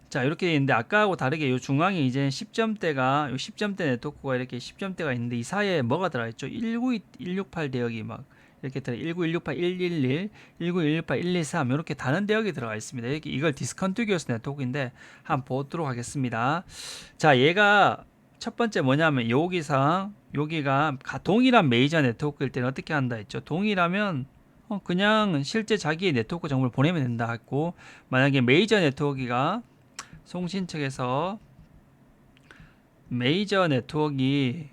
자, 이렇게 되어 있는데 아까하고 다르게 요 중앙에 이제 10점대가 요 10점대 네트워크가 이렇게 10점대가 있는데 이 사이에 뭐가 들어가 있죠? 19168 대역이 막 이렇게 들어 19168 111 19168 123 이렇게 다른 대역이 들어가 있습니다. 이렇게 이걸 디스컨티규어스 네트워크인데 한번 보도록 하겠습니다. 자, 얘가 첫 번째 뭐냐면 여기가 동일한 메이저 네트워크일 때는 어떻게 한다 했죠? 동일하면 그냥 실제 자기의 네트워크 정보를 보내면 된다 했고, 만약에 메이저 네트워크가 송신 측에서 메이저 네트워크가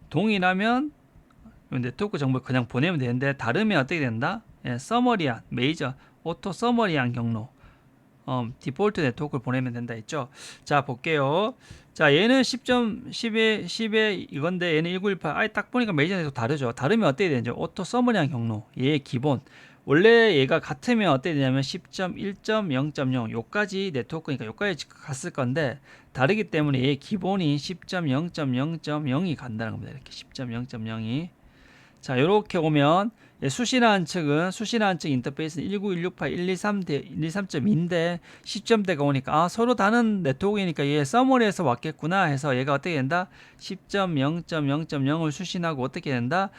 동일하면 네트워크 정보를 그냥 보내면 되는데 다르면 어떻게 된다? 예, 서머리한 메이저 오토 서머리한 경로 디폴트 네트워크를 보내면 된다 했죠. 자, 볼게요. 자, 얘는 10에 이건데 얘는 1918 아예 딱 보니까 메이저 네트워크 다르죠. 다르면 어떻게 되죠? 오토 서머리한 경로 얘의 기본 원래 얘가 같으면 어떻게 되냐면 10.1.0.0 요까지 네트워크니까 요까지 갔을 건데 다르기 때문에 얘의 기본이 10.0.0.0이 간다는 겁니다. 이렇게 10.0.0이 자, 요렇게 오면 수신한 측 인터페이스는 19168 123.2인데 10점대가 오니까 서로 다른 네트워크이니까 얘 서머리에서 왔겠구나 해서 얘가 어떻게 된다? 10.0.0.0을 수신하고 어떻게 된다?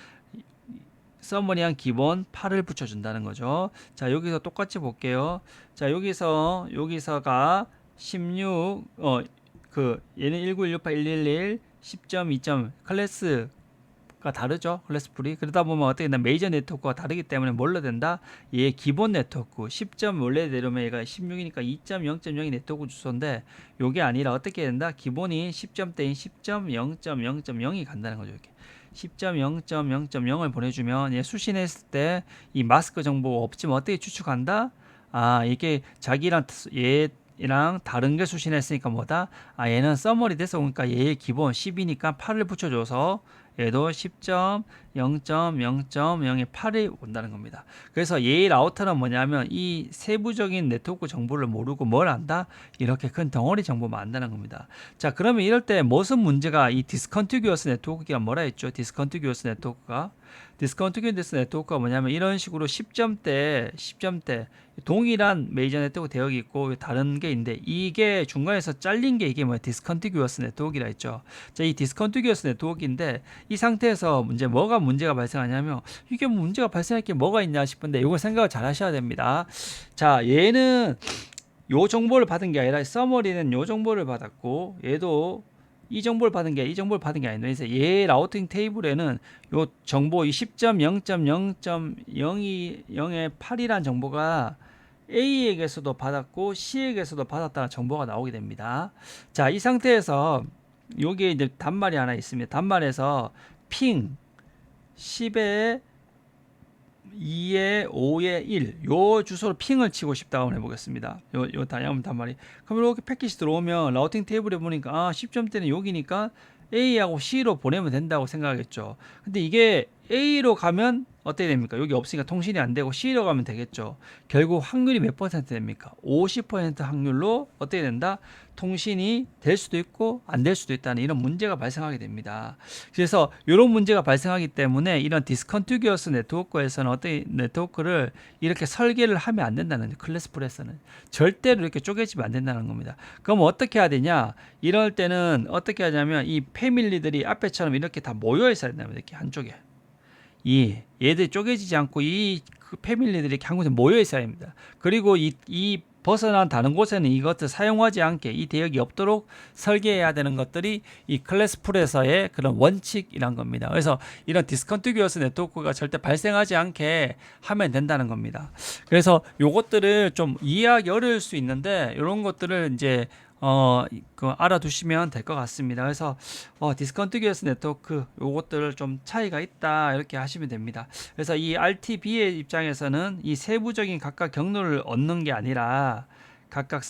서머리한 기본 8을 붙여준다는 거죠. 자, 여기서 똑같이 볼게요. 자, 여기서가 16 얘는 19168 111 10.2. 클래스가 다르죠. 클래스풀이. 그러다 보면 어떻게 된다? 메이저 네트워크가 다르기 때문에 뭘로 된다? 얘 기본 네트워크 10점 원래 내려면 얘가 16이니까 2.0.0이 네트워크 주소인데 요게 아니라 어떻게 된다? 기본이 10점대인 10.0.0.0이 간다는 거죠. 이렇게 10.0.0.0을 보내주면 얘 수신했을 때 이 마스크 정보가 없지만 어떻게 추측한다? 아, 이게 자기랑 얘랑 다른 게 수신했으니까 뭐다? 아, 얘는 서머리 돼서 오니까 얘의 기본 10이니까 8을 붙여줘서 얘도 10.0.0.0의 8이 온다는 겁니다. 그래서 얘의 라우터는 뭐냐면 이 세부적인 네트워크 정보를 모르고 뭘 안다? 이렇게 큰 덩어리 정보만 안다는 겁니다. 자, 그러면 이럴 때 무슨 문제가 이 디스컨티규어스 네트워크가 뭐라 했죠? 디스컨티규어스 네트워크가 뭐냐면 이런 식으로 10점대 동일한 메이저 네트워크 대역이 있고 다른 게 있는데 이게 중간에서 잘린 게 이게 뭐야? 디스컨티규어스 네트워크라 했죠. 자, 이 디스컨티규어스 네트워크인데 이 상태에서 뭐가 문제가 발생하냐면 이게 문제가 발생할 게 뭐가 있냐 싶은데 이거 생각을 잘 하셔야 됩니다. 자, 얘는 요 정보를 받은 게 아니라 서머리는 요 정보를 받았고 얘도 이 정보를 받은 게 아니라 그래서 얘 라우팅 테이블에는 요 정보 이 10.0.0.0의 8이란 정보가 A에게서도 받았고 C에게서도 받았다는 정보가 나오게 됩니다. 자, 이 상태에서 여기에 이제 단말이 하나 있습니다. 단말에서 핑 10에 2에 5에 1 요 주소로 핑을 치고 싶다고 한번 해보겠습니다. 요 다이아몬드 단말이 그럼 이렇게 패킷이 들어오면 라우팅 테이블에 보니까 10점대는 여기니까 A하고 C로 보내면 된다고 생각하겠죠. 근데 이게 A로 가면 어떻게 됩니까? 여기 없으니까 통신이 안 되고 C로 가면 되겠죠. 결국 확률이 몇 퍼센트 됩니까? 50% 확률로 어떻게 된다? 통신이 될 수도 있고 안 될 수도 있다는 이런 문제가 발생하게 됩니다. 그래서 이런 문제가 발생하기 때문에 이런 디스컨티규어스 네트워크에서는 어떤 네트워크를 이렇게 설계를 하면 안 된다는 거예요. 클래스풀에서는 절대로 이렇게 쪼개지면 안 된다는 겁니다. 그럼 어떻게 해야 되냐? 이럴 때는 어떻게 하냐면 이 패밀리들이 앞에처럼 이렇게 다 모여 있어야 된답니다. 이렇게 한쪽에. 얘들이 쪼개지지 않고 그 패밀리들이 이렇게 한 곳에 모여 있어야 합니다. 그리고 이 벗어난 다른 곳에는 이것을 사용하지 않게 이 대역이 없도록 설계해야 되는 것들이 이 클래스풀에서의 그런 원칙이란 겁니다. 그래서 이런 디스컨티규어스 네트워크가 절대 발생하지 않게 하면 된다는 겁니다. 그래서 요것들을 좀 이해하기 어려울 수 있는데 이런 것들을 이제 알아두시면 될 것 같습니다. 그래서 디스컨티규어스 네트워크 요것들 좀 차이가 있다 이렇게 하시면 됩니다. 그래서 이 RTB의 입장에서는 이 세부적인 각각 경로를 얻는 게 아니라 각각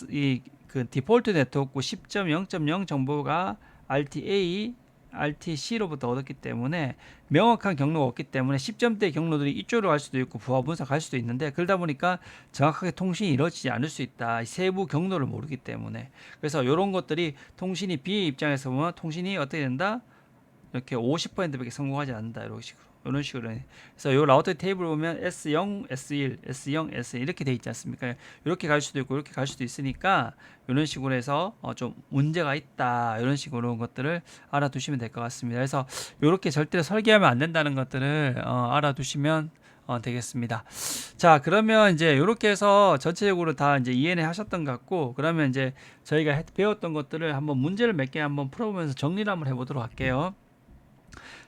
그 디폴트 네트워크 10.0.0 정보가 RTA RTC로부터 얻었기 때문에 명확한 경로가 없기 때문에 10점대 경로들이 이쪽으로 갈 수도 있고 부하 분사 갈 수도 있는데 그러다 보니까 정확하게 통신이 이루어지지 않을 수 있다. 세부 경로를 모르기 때문에. 그래서 이런 것들이 통신이 B의 입장에서 보면 통신이 어떻게 된다? 이렇게 50%밖에 성공하지 않는다. 이런 식으로. 이런 식으로. 그래서 이 라우터 테이블 보면 S0, S1, S0, S1 이렇게 돼 있지 않습니까? 이렇게 갈 수도 있고 이렇게 갈 수도 있으니까 이런 식으로 해서 좀 문제가 있다. 이런 식으로 것들을 알아두시면 될 것 같습니다. 그래서 이렇게 절대로 설계하면 안 된다는 것들을 알아두시면 되겠습니다. 자, 그러면 이제 이렇게 해서 전체적으로 다 이제 이해는 하셨던 것 같고, 그러면 이제 저희가 배웠던 것들을 한번 문제를 몇 개 한번 풀어보면서 정리를 한번 해보도록 할게요.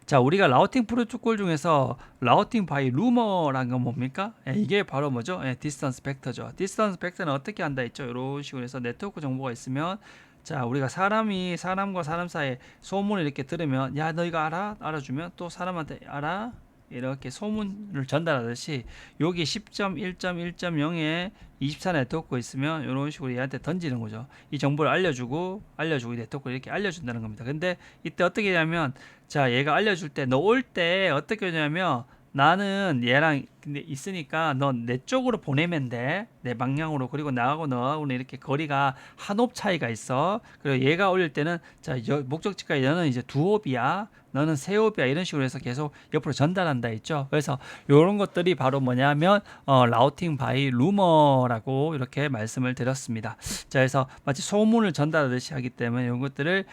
자, 우리가 라우팅 프로토콜 중에서 라우팅 바이 루머라는 건 뭡니까? 이게 바로 뭐죠? 디스턴스 벡터죠. 디스턴스 벡터는 어떻게 한다 했죠? 이런 식으로 해서 네트워크 정보가 있으면 자, 우리가 사람과 사람 사이에 소문을 이렇게 들으면 야, 너 이거 알아? 알아주면 또 사람한테 알아? 이렇게 소문을 전달하듯이 여기 10.1.1.0에 24 네트워크 있으면 이런 식으로 얘한테 던지는 거죠. 이 정보를 알려주고 이 네트워크를 이렇게 알려준다는 겁니다. 근데 이때 어떻게 하냐면 자, 얘가 알려줄 때 너 올 때 어떻게 하냐면 나는 얘랑 근데 있으니까 너 내 쪽으로 보내면 돼. 내 방향으로. 그리고 나하고 너하고는 이렇게 거리가 한 옵 차이가 있어. 그리고 얘가 올릴 때는 자, 목적지까지 너는 이제 두 옵이야. 너는 세 옵이야. 이런 식으로 해서 계속 옆으로 전달한다 했죠. 그래서 이런 것들이 바로 뭐냐면 라우팅 바이 루머라고 이렇게 말씀을 드렸습니다. 자, 그래서 마치 소문을 전달하듯이 하기 때문에 이런 것들을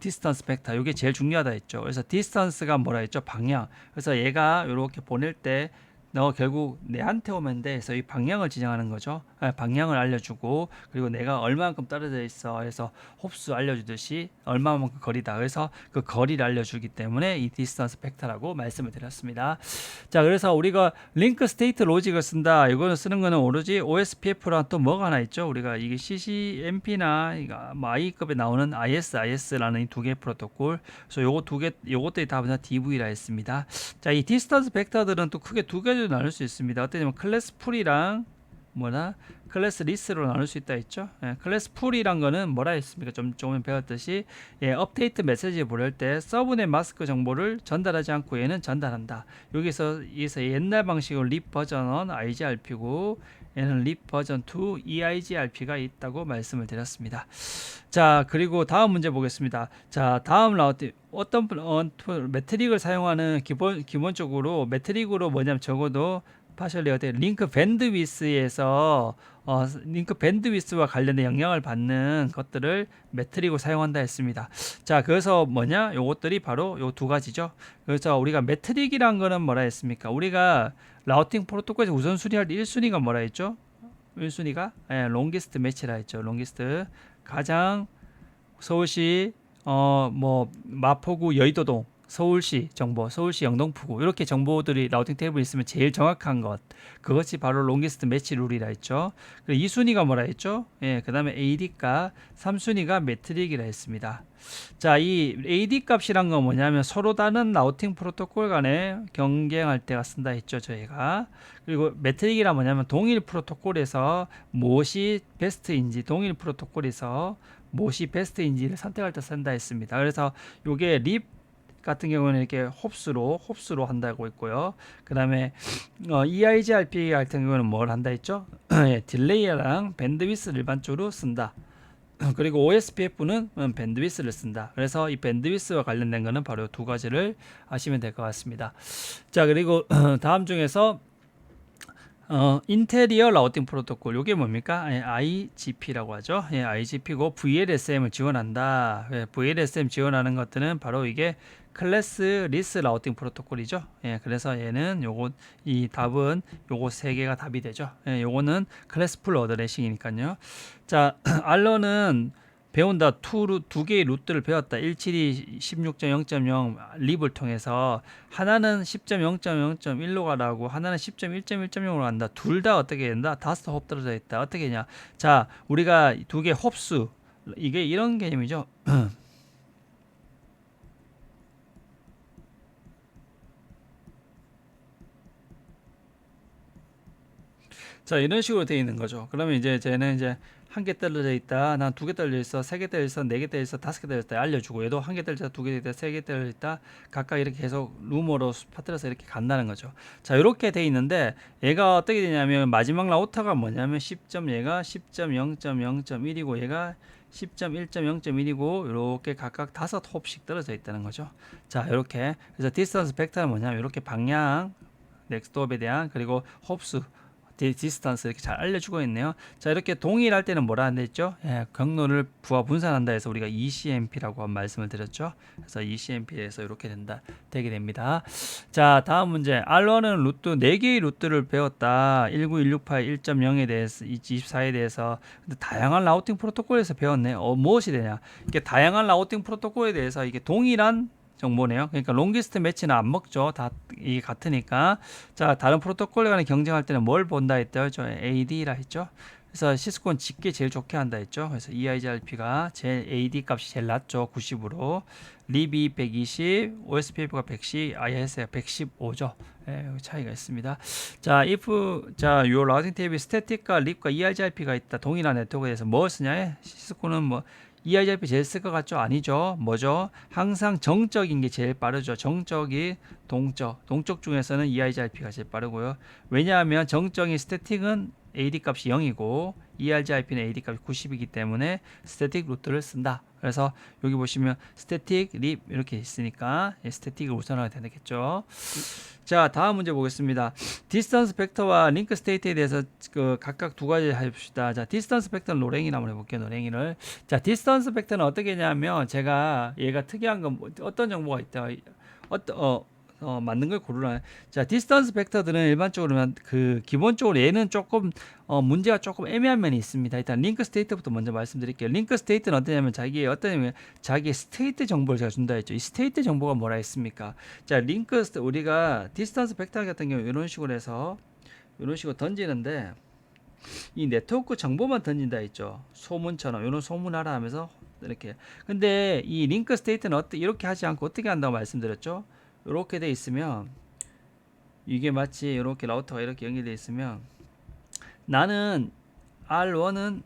디스턴스 벡터 이게 제일 중요하다 했죠. 그래서 디스턴스가 뭐라 했죠? 방향. 그래서 얘가 이렇게 보낼 때 너 결국 내한테 오면 돼. 그래서 이 방향을 지정하는 거죠. 방향을 알려주고 그리고 내가 얼마만큼 떨어져 있어. 그래서 홉수 알려주듯이 얼마만큼 거리다. 그래서 그 거리를 알려주기 때문에 이 디스턴스 벡터라고 말씀을 드렸습니다. 자, 그래서 우리가 링크 스테이트 로직을 쓴다. 이거는 쓰는 거는 오로지 OSPF랑 또 뭐가 하나 있죠. 우리가 이게 CCMP나 뭐 I급에 나오는 IS라는 이 두 개 프로토콜. 그래서 요거 두 개, 요것들이 다 DV라 했습니다. 자, 이 디스턴스 벡터들은 또 크게 두 가지로 나눌 수 있습니다. 어떻게 보면 클래스 풀이랑 클래스 리스로 나눌 수 있다 했죠. 클래스 풀이란 거는 뭐라 했습니까? 조금 배웠듯이 업데이트 메시지 보낼 때 서브넷 마스크 정보를 전달하지 않고 얘는 전달한다. 여기서 옛날 방식으로 립 버전 1 IGRP고 얘는 립 버전 2 EIGRP가 있다고 말씀을 드렸습니다. 자, 그리고 다음 문제 보겠습니다. 자, 다음 라우팅 어떤 매트릭을 사용하는 기본적으로 매트릭으로 뭐냐면 적어도 파셜리 링크 밴드위스에서 링크 밴드위스와 관련된 영향을 받는 것들을 매트릭으로 사용한다 했습니다. 자, 그래서 뭐냐? 요것들이 바로 요 두 가지죠. 그래서 우리가 매트릭이란 거는 뭐라 했습니까? 우리가 라우팅 프로토콜에서 우선순위할 때 1순위가 뭐라 했죠? 1순위가 롱기스트 매치라 했죠. 롱기스트 가장 서울시 뭐 마포구 여의도동 서울시 정보, 서울시 영등포구 이렇게 정보들이 라우팅 테이블에 있으면 제일 정확한 것 그것이 바로 롱기스트 매치 룰이라 했죠. 그리고 2순위가 뭐라 했죠? 그 다음에 AD값, 3순위가 매트릭이라 했습니다. 자, 이 AD 값이란 건 뭐냐면 서로 다른 라우팅 프로토콜 간에 경쟁할 때가 쓴다 했죠, 저희가. 그리고 매트릭이란 뭐냐면 동일 프로토콜에서 무엇이 베스트인지 동일 프로토콜에서 무엇이 베스트인지를 선택할 때 쓴다 했습니다. 그래서 요게 립 같은 경우는 이렇게 홉스로 한다고 있고요. 그 다음에 EIGRP 같은 경우는 뭘 한다 했죠? 예, 딜레이랑 밴드위스를 일반적으로 쓴다. 그리고 OSPF는 밴드위스를 쓴다. 그래서 이 밴드위스와 관련된 거는 바로 두 가지를 아시면 될 것 같습니다. 자, 그리고 다음 중에서 인테리어 라우팅 프로토콜 요게 뭡니까? 예, IGP라고 하죠. 예, IGP고 VLSM을 지원한다. 예, VLSM 지원하는 것들은 바로 이게 클래스 리스 라우팅 프로토콜이죠. 예, 그래서 얘는 요거 이 답은 요거 세 개가 답이 되죠. 예, 요거는 클래스 풀 어드레싱이니까요. 자, 알런은 배운다 두 개의 루트를 배웠다. 172 16.0.0 립을 통해서 하나는 10.0.0.1로 가라고 하나는 10.1.1.0으로 간다. 둘 다 어떻게 된다? 다스트 홉 떨어져 있다. 어떻게 되냐? 자, 우리가 두 개 홉수 이게 이런 개념이죠. 자, 이런 식으로 되어 있는 거죠. 그러면 이제 쟤는 이제 한 개 떨어져 있다, 난 두 개 떨어져 있어, 세 개 떨어져 있어, 네 개 떨어져 있어, 다섯 개 떨어져 있다 알려주고, 얘도 한 개 떨어져 있다, 두 개 떨어져 있다, 세 개 떨어져 있다, 각각 이렇게 계속 루머로 퍼뜨려서 이렇게 간다는 거죠. 자, 이렇게 돼 있는데 얘가 어떻게 되냐면 마지막 라우터가 뭐냐면 10점 얘가 10.0.0.1이고 얘가 10.1.0.1이고 이렇게 각각 다섯 홉씩 떨어져 있다는 거죠. 자, 이렇게 그래서 디스턴스 벡터는 뭐냐면 이렇게 방향 넥스트 홉에 대한 그리고 홉수 디스턴스 이렇게 잘 알려주고 있네요. 자, 이렇게 동일할 때는 뭐라 한다 했죠? 예, 경로를 부하 분산한다 해서 우리가 ECMP라고 말씀을 드렸죠. 그래서 ECMP에서 이렇게 되게 됩니다. 자, 다음 문제. R1은 루트 4개의 루트를 배웠다. 19168 1.0에 대해서 24에 대해서 근데 다양한 라우팅 프로토콜에서 배웠네. 무엇이 되냐? 이게 다양한 라우팅 프로토콜에 대해서 이게 동일한 정보네요. 그러니까 롱기스트 매치는 안 먹죠. 다 이 같으니까. 자, 다른 프로토콜 간에 경쟁할 때는 뭘 본다 했죠? AD라 했죠. 그래서 시스코는 짙게 제일 좋게 한다 했죠. 그래서 EIGRP가 제일 AD 값이 제일 낮죠. 90으로. 립이 120, OSPF가 110, IS가 115죠. 예, 여기 차이가 있습니다. 자, if 자, 요 라우팅 테이블 스태틱과 립과 EIGRP가 있다. 동일한 네트워크에 대해서 뭘 쓰냐? 시스코는 뭐 EIGRP 제일 쓸 것 같죠? 아니죠. 뭐죠? 항상 정적인 게 제일 빠르죠. 정적이 동적 중에서는 EIGRP가 제일 빠르고요. 왜냐하면 정적인 스태틱은 AD 값이 0이고 EIGRP는 AD 값이 90이기 때문에 스태틱 루트를 쓴다. 그래서 여기 보시면 스태틱, 립 이렇게 있으니까 스태틱을 우선하게 되겠죠. 자, 다음 문제 보겠습니다. 디스턴스 벡터와 링크 스테이트에 대해서 각각 두 가지 해봅시다. 자, 디스턴스 벡터는 노랭이를 한번 해볼게요. 노랭이를. 자, 디스턴스 벡터는 어떻게 하냐면 제가 얘가 특이한 건 어떤 정보가 있다. 맞는 걸 고르라. 자, 디스턴스 벡터들은 일반적으로 기본적으로 얘는 조금 문제가 조금 애매한 면이 있습니다. 일단 링크 스테이트부터 먼저 말씀드릴게요. 링크 스테이트는 어떠냐면 자기의 스테이트 정보를 제가 준다 했죠. 이 스테이트 정보가 뭐라 했습니까? 자, 우리가 디스턴스 벡터 같은 경우 이런 식으로 해서 이런 식으로 던지는데 이 네트워크 정보만 던진다 했죠. 소문처럼 이런 소문하라 하면서 이렇게. 근데 이 링크 스테이트는 이렇게 하지 않고 어떻게 한다고 말씀드렸죠? 이렇게 돼 있으면 이게 마치 이렇게 라우터가 이렇게 연결돼 있으면 나는 R1은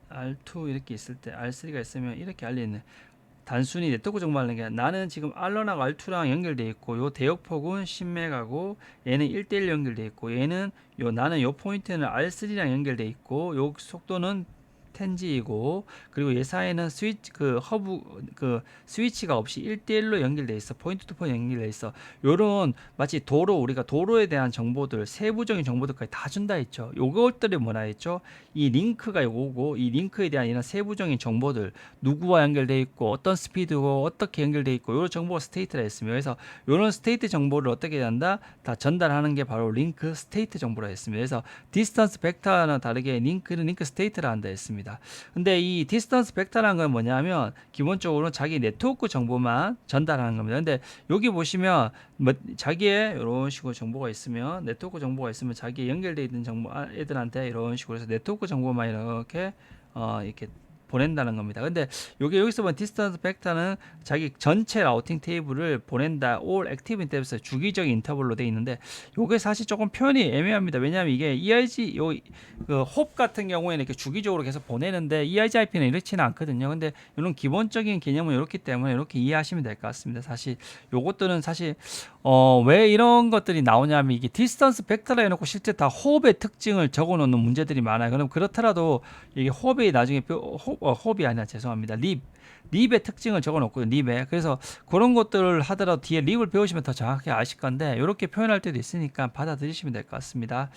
R2 이렇게 있을 때 R3가 있으면 이렇게 알리는 단순히 네트워크 정보를 하는 게 아니라 나는 지금 R1하고 R2랑 연결돼 있고 요 대역폭은 10메가고 얘는 1대1 연결돼 있고 얘는 나는 요 포인트는 R3랑 연결돼 있고 요 속도는 10G이고 그리고 얘 사이에는 스위치가 없이 1대1로 연결돼 있어. 포인트 투 포인트 연결돼 있어. 요런 마치 우리가 도로에 대한 정보들, 세부적인 정보들까지 다 준다 했죠. 요것들이 뭐라 했죠? 이 링크가 요거고 이 링크에 대한 이런 세부적인 정보들, 누구와 연결돼 있고 어떤 스피드고 어떻게 연결돼 있고 요런 정보가 스테이트라 했습니다. 그래서 요런 스테이트 정보를 어떻게 한다? 다 전달하는 게 바로 링크 스테이트 정보라 했습니다. 그래서 디스턴스 벡터와는 다르게 링크는 링크 스테이트라 한다 했습니다. 근데 이 디스턴스 벡터라는 건 뭐냐면 기본적으로 자기 네트워크 정보만 전달하는 겁니다. 근데 여기 보시면 자기의 이런 식으로 정보가 있으면 네트워크 정보가 있으면 자기에 연결되어 있는 정보 애들한테 이런 식으로 해서 네트워크 정보만 이렇게 보낸다는 겁니다. 근데 요게 여기서 보면 디스턴스 벡터는 자기 전체 라우팅 테이블을 보낸다. all active interval에서 주기적인 인터벌로 돼 있는데 요게 사실 조금 표현이 애매합니다. 왜냐하면 이게 EIG 홉 같은 경우에는 이렇게 주기적으로 계속 보내는데 EIGIP는 이렇지는 않거든요. 근데 이런 기본적인 개념은 이렇기 때문에 이렇게 이해하시면 될 것 같습니다. 사실 요것들은 사실 왜 이런 것들이 나오냐면 이게 디스턴스 벡터라 해놓고 실제 다 호흡의 특징을 적어놓는 문제들이 많아요. 그럼 그렇더라도 이게 호흡이 나중에 호흡이 아니라 죄송합니다. 립의 특징을 적어놓고요. 립에 그래서 그런 것들을 하더라도 뒤에 립을 배우시면 더 정확하게 아실 건데 이렇게 표현할 때도 있으니까 받아들이시면 될 것 같습니다.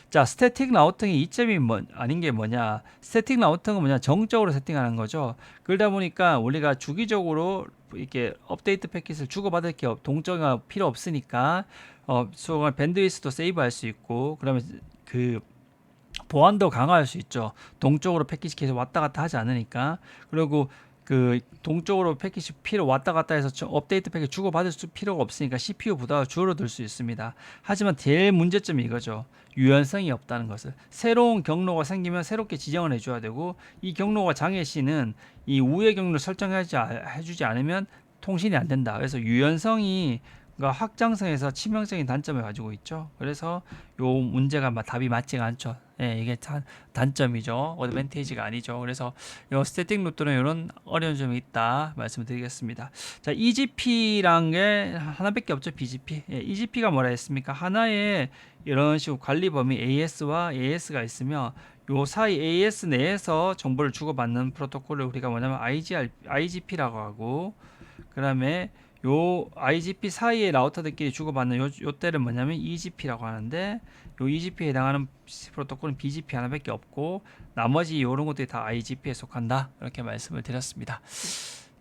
자, 스태틱 라우팅의 이점이 아닌 게 뭐냐? 스태틱 라우팅은 뭐냐? 정적으로 세팅하는 거죠. 그러다 보니까 우리가 주기적으로 이렇게 업데이트 패킷을 주고받을 게 동정이 필요 없으니까 수동을 밴드위스도 세이브할 수 있고 그러면 그 보안도 강화할 수 있죠. 동쪽으로 패킷이 계속 왔다 갔다 하지 않으니까. 그리고 그 동쪽으로 패킷이 필요 왔다 갔다 해서 업데이트 패킷 주고받을 필요가 없으니까 CPU 부담을 줄어들 수 있습니다. 하지만 제일 문제점이 이거죠. 유연성이 없다는 것을. 새로운 경로가 생기면 새롭게 지정을 해줘야 되고 이 경로가 장애시는 이 우회 경로를 해주지 않으면 통신이 안 된다. 그래서 유연성이 확장성에서 치명적인 단점을 가지고 있죠. 그래서 요 문제가 답이 맞지가 않죠. 예, 이게 단점이죠. 어드밴티지가 아니죠. 그래서 요 스태틱 루트는 이런 어려운 점이 있다 말씀드리겠습니다. 자, EGP란 게 하나밖에 없죠. BGP. 예, EGP가 뭐라 했습니까? 하나의 이런 식으로 관리 범위 AS와 AS가 있으며 요 사이 AS 내에서 정보를 주고받는 프로토콜을 우리가 뭐냐면 IGP라고 하고 그다음에 요 IGP 사이의 라우터들끼리 주고받는 요 때를 뭐냐면 EGP라고 하는데 요 EGP에 해당하는 프로토콜은 BGP 하나밖에 없고 나머지 요런 것들이 다 IGP에 속한다 이렇게 말씀을 드렸습니다.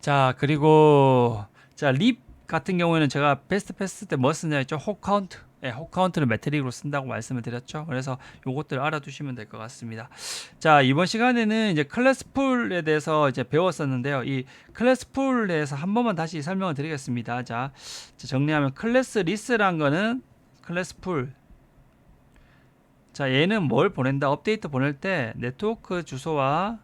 자, 그리고 자, 립 같은 경우에는 제가 베스트 패스 때 뭐 쓰냐 했죠? 홉 카운트. 네, 홉 카운트를 매트릭으로 쓴다고 말씀을 드렸죠. 그래서 요것들 알아두시면 될 것 같습니다. 자, 이번 시간에는 이제 클래스풀에 대해서 이제 배웠었는데요. 이 클래스풀에 대해서 한 번만 다시 설명을 드리겠습니다. 자, 정리하면 클래스 리스란 거는 클래스풀. 자, 얘는 뭘 보낸다? 업데이트 보낼 때 네트워크 주소와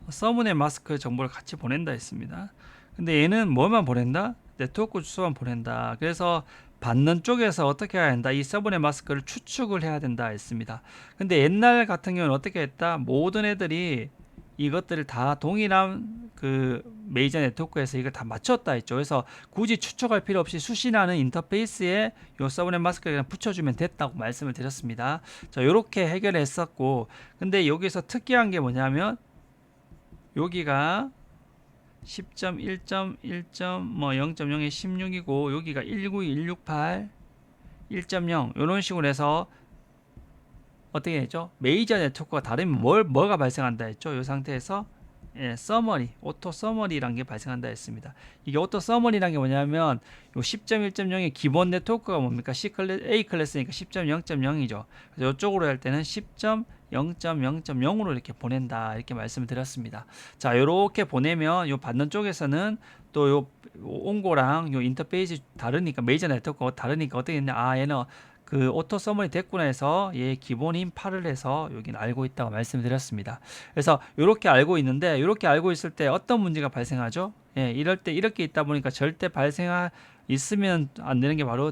서브넷 마스크 정보를 같이 보낸다 했습니다. 근데 얘는 뭐만 보낸다? 네트워크 주소만 보낸다. 그래서 받는 쪽에서 어떻게 해야 된다? 이 서브넷 마스크를 추측을 해야 된다 했습니다. 근데 옛날 같은 경우는 어떻게 했다? 모든 애들이 이것들을 다 동일한 그 메이저 네트워크에서 이걸 다 맞췄다 했죠. 그래서 굳이 추측할 필요 없이 수신하는 인터페이스에 요 서브넷 마스크를 그냥 붙여주면 됐다고 말씀을 드렸습니다. 자, 요렇게 해결했었고, 근데 여기서 특이한 게 뭐냐면 여기가 10.1.1. 뭐 0.0에 16이고 여기가 192.168 1.0 이런 식으로 해서 어떻게 했죠? 메이저 네트워크가 다르면 뭐가 발생한다 했죠? 이 상태에서 서머리, 오토 서머리라는 게 발생한다 했습니다. 이게 오토 서머리라는 게 뭐냐면 요 10.1.0의 기본 네트워크가 뭡니까? A 클래스니까 10.0.0이죠. 그래서 이쪽으로 할 때는 10.0.0.0으로 이렇게 보낸다 이렇게 말씀을 드렸습니다. 자, 이렇게 보내면 요 받는 쪽에서는 또 요 온고랑 요 인터페이스 다르니까 메이저 네트워크가 다르니까 어떻게 했냐? 아, 얘는 그 오토 서머리 됐구나 해서 얘 기본인 8을 해서 여기는 알고 있다고 말씀드렸습니다. 그래서 이렇게 알고 있는데 이렇게 알고 있을 때 어떤 문제가 발생하죠? 예, 이럴 때 이렇게 있다 보니까 절대 있으면 안 되는 게 바로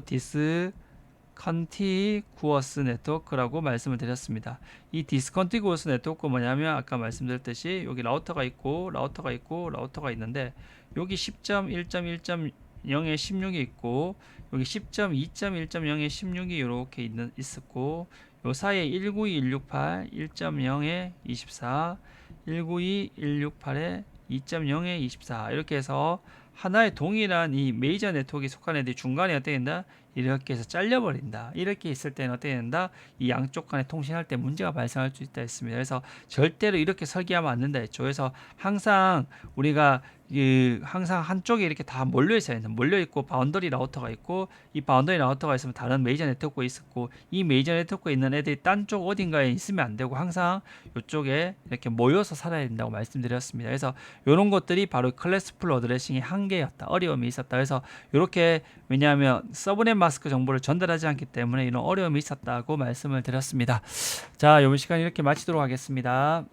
디스컨티구어스 네트워크라고 말씀을 드렸습니다. 이 디스컨티구어스 네트워크 뭐냐면 아까 말씀드렸듯이 여기 라우터가 있고 라우터가 있는데 여기 10.1.1.0에 16이 있고 여기 10.2.1.0에 16이 이렇게 있었고 요 사이에 192.168 1.0에 24 192.168에 2.0에 24 이렇게 해서 하나의 동일한 이 메이저 네트워크에 속한 애들이 중간에 어떻게 된다? 이렇게 해서 잘려버린다. 이렇게 있을 때는 어떻게 된다? 이 양쪽 간에 통신할 때 문제가 발생할 수 있다 했습니다. 그래서 절대로 이렇게 설계하면 안 된다 했죠. 그래서 항상 우리가 항상 한쪽에 이렇게 다 몰려 있어야 된다. 몰려 있고 바운더리 라우터가 있고 이 바운더리 라우터가 있으면 다른 메이저 네트워크가 있었고 이 메이저 네트워크에 있는 애들이 딴 쪽 어딘가에 있으면 안 되고 항상 이쪽에 이렇게 모여서 살아야 된다고 말씀드렸습니다. 그래서 이런 것들이 바로 클래스풀 어드레싱의 한계였다. 어려움이 있었다. 그래서 이렇게 왜냐하면 서브넷 마스크 정보를 전달하지 않기 때문에 이런 어려움이 있었다고 말씀을 드렸습니다. 자, 이번 시간 이렇게 마치도록 하겠습니다.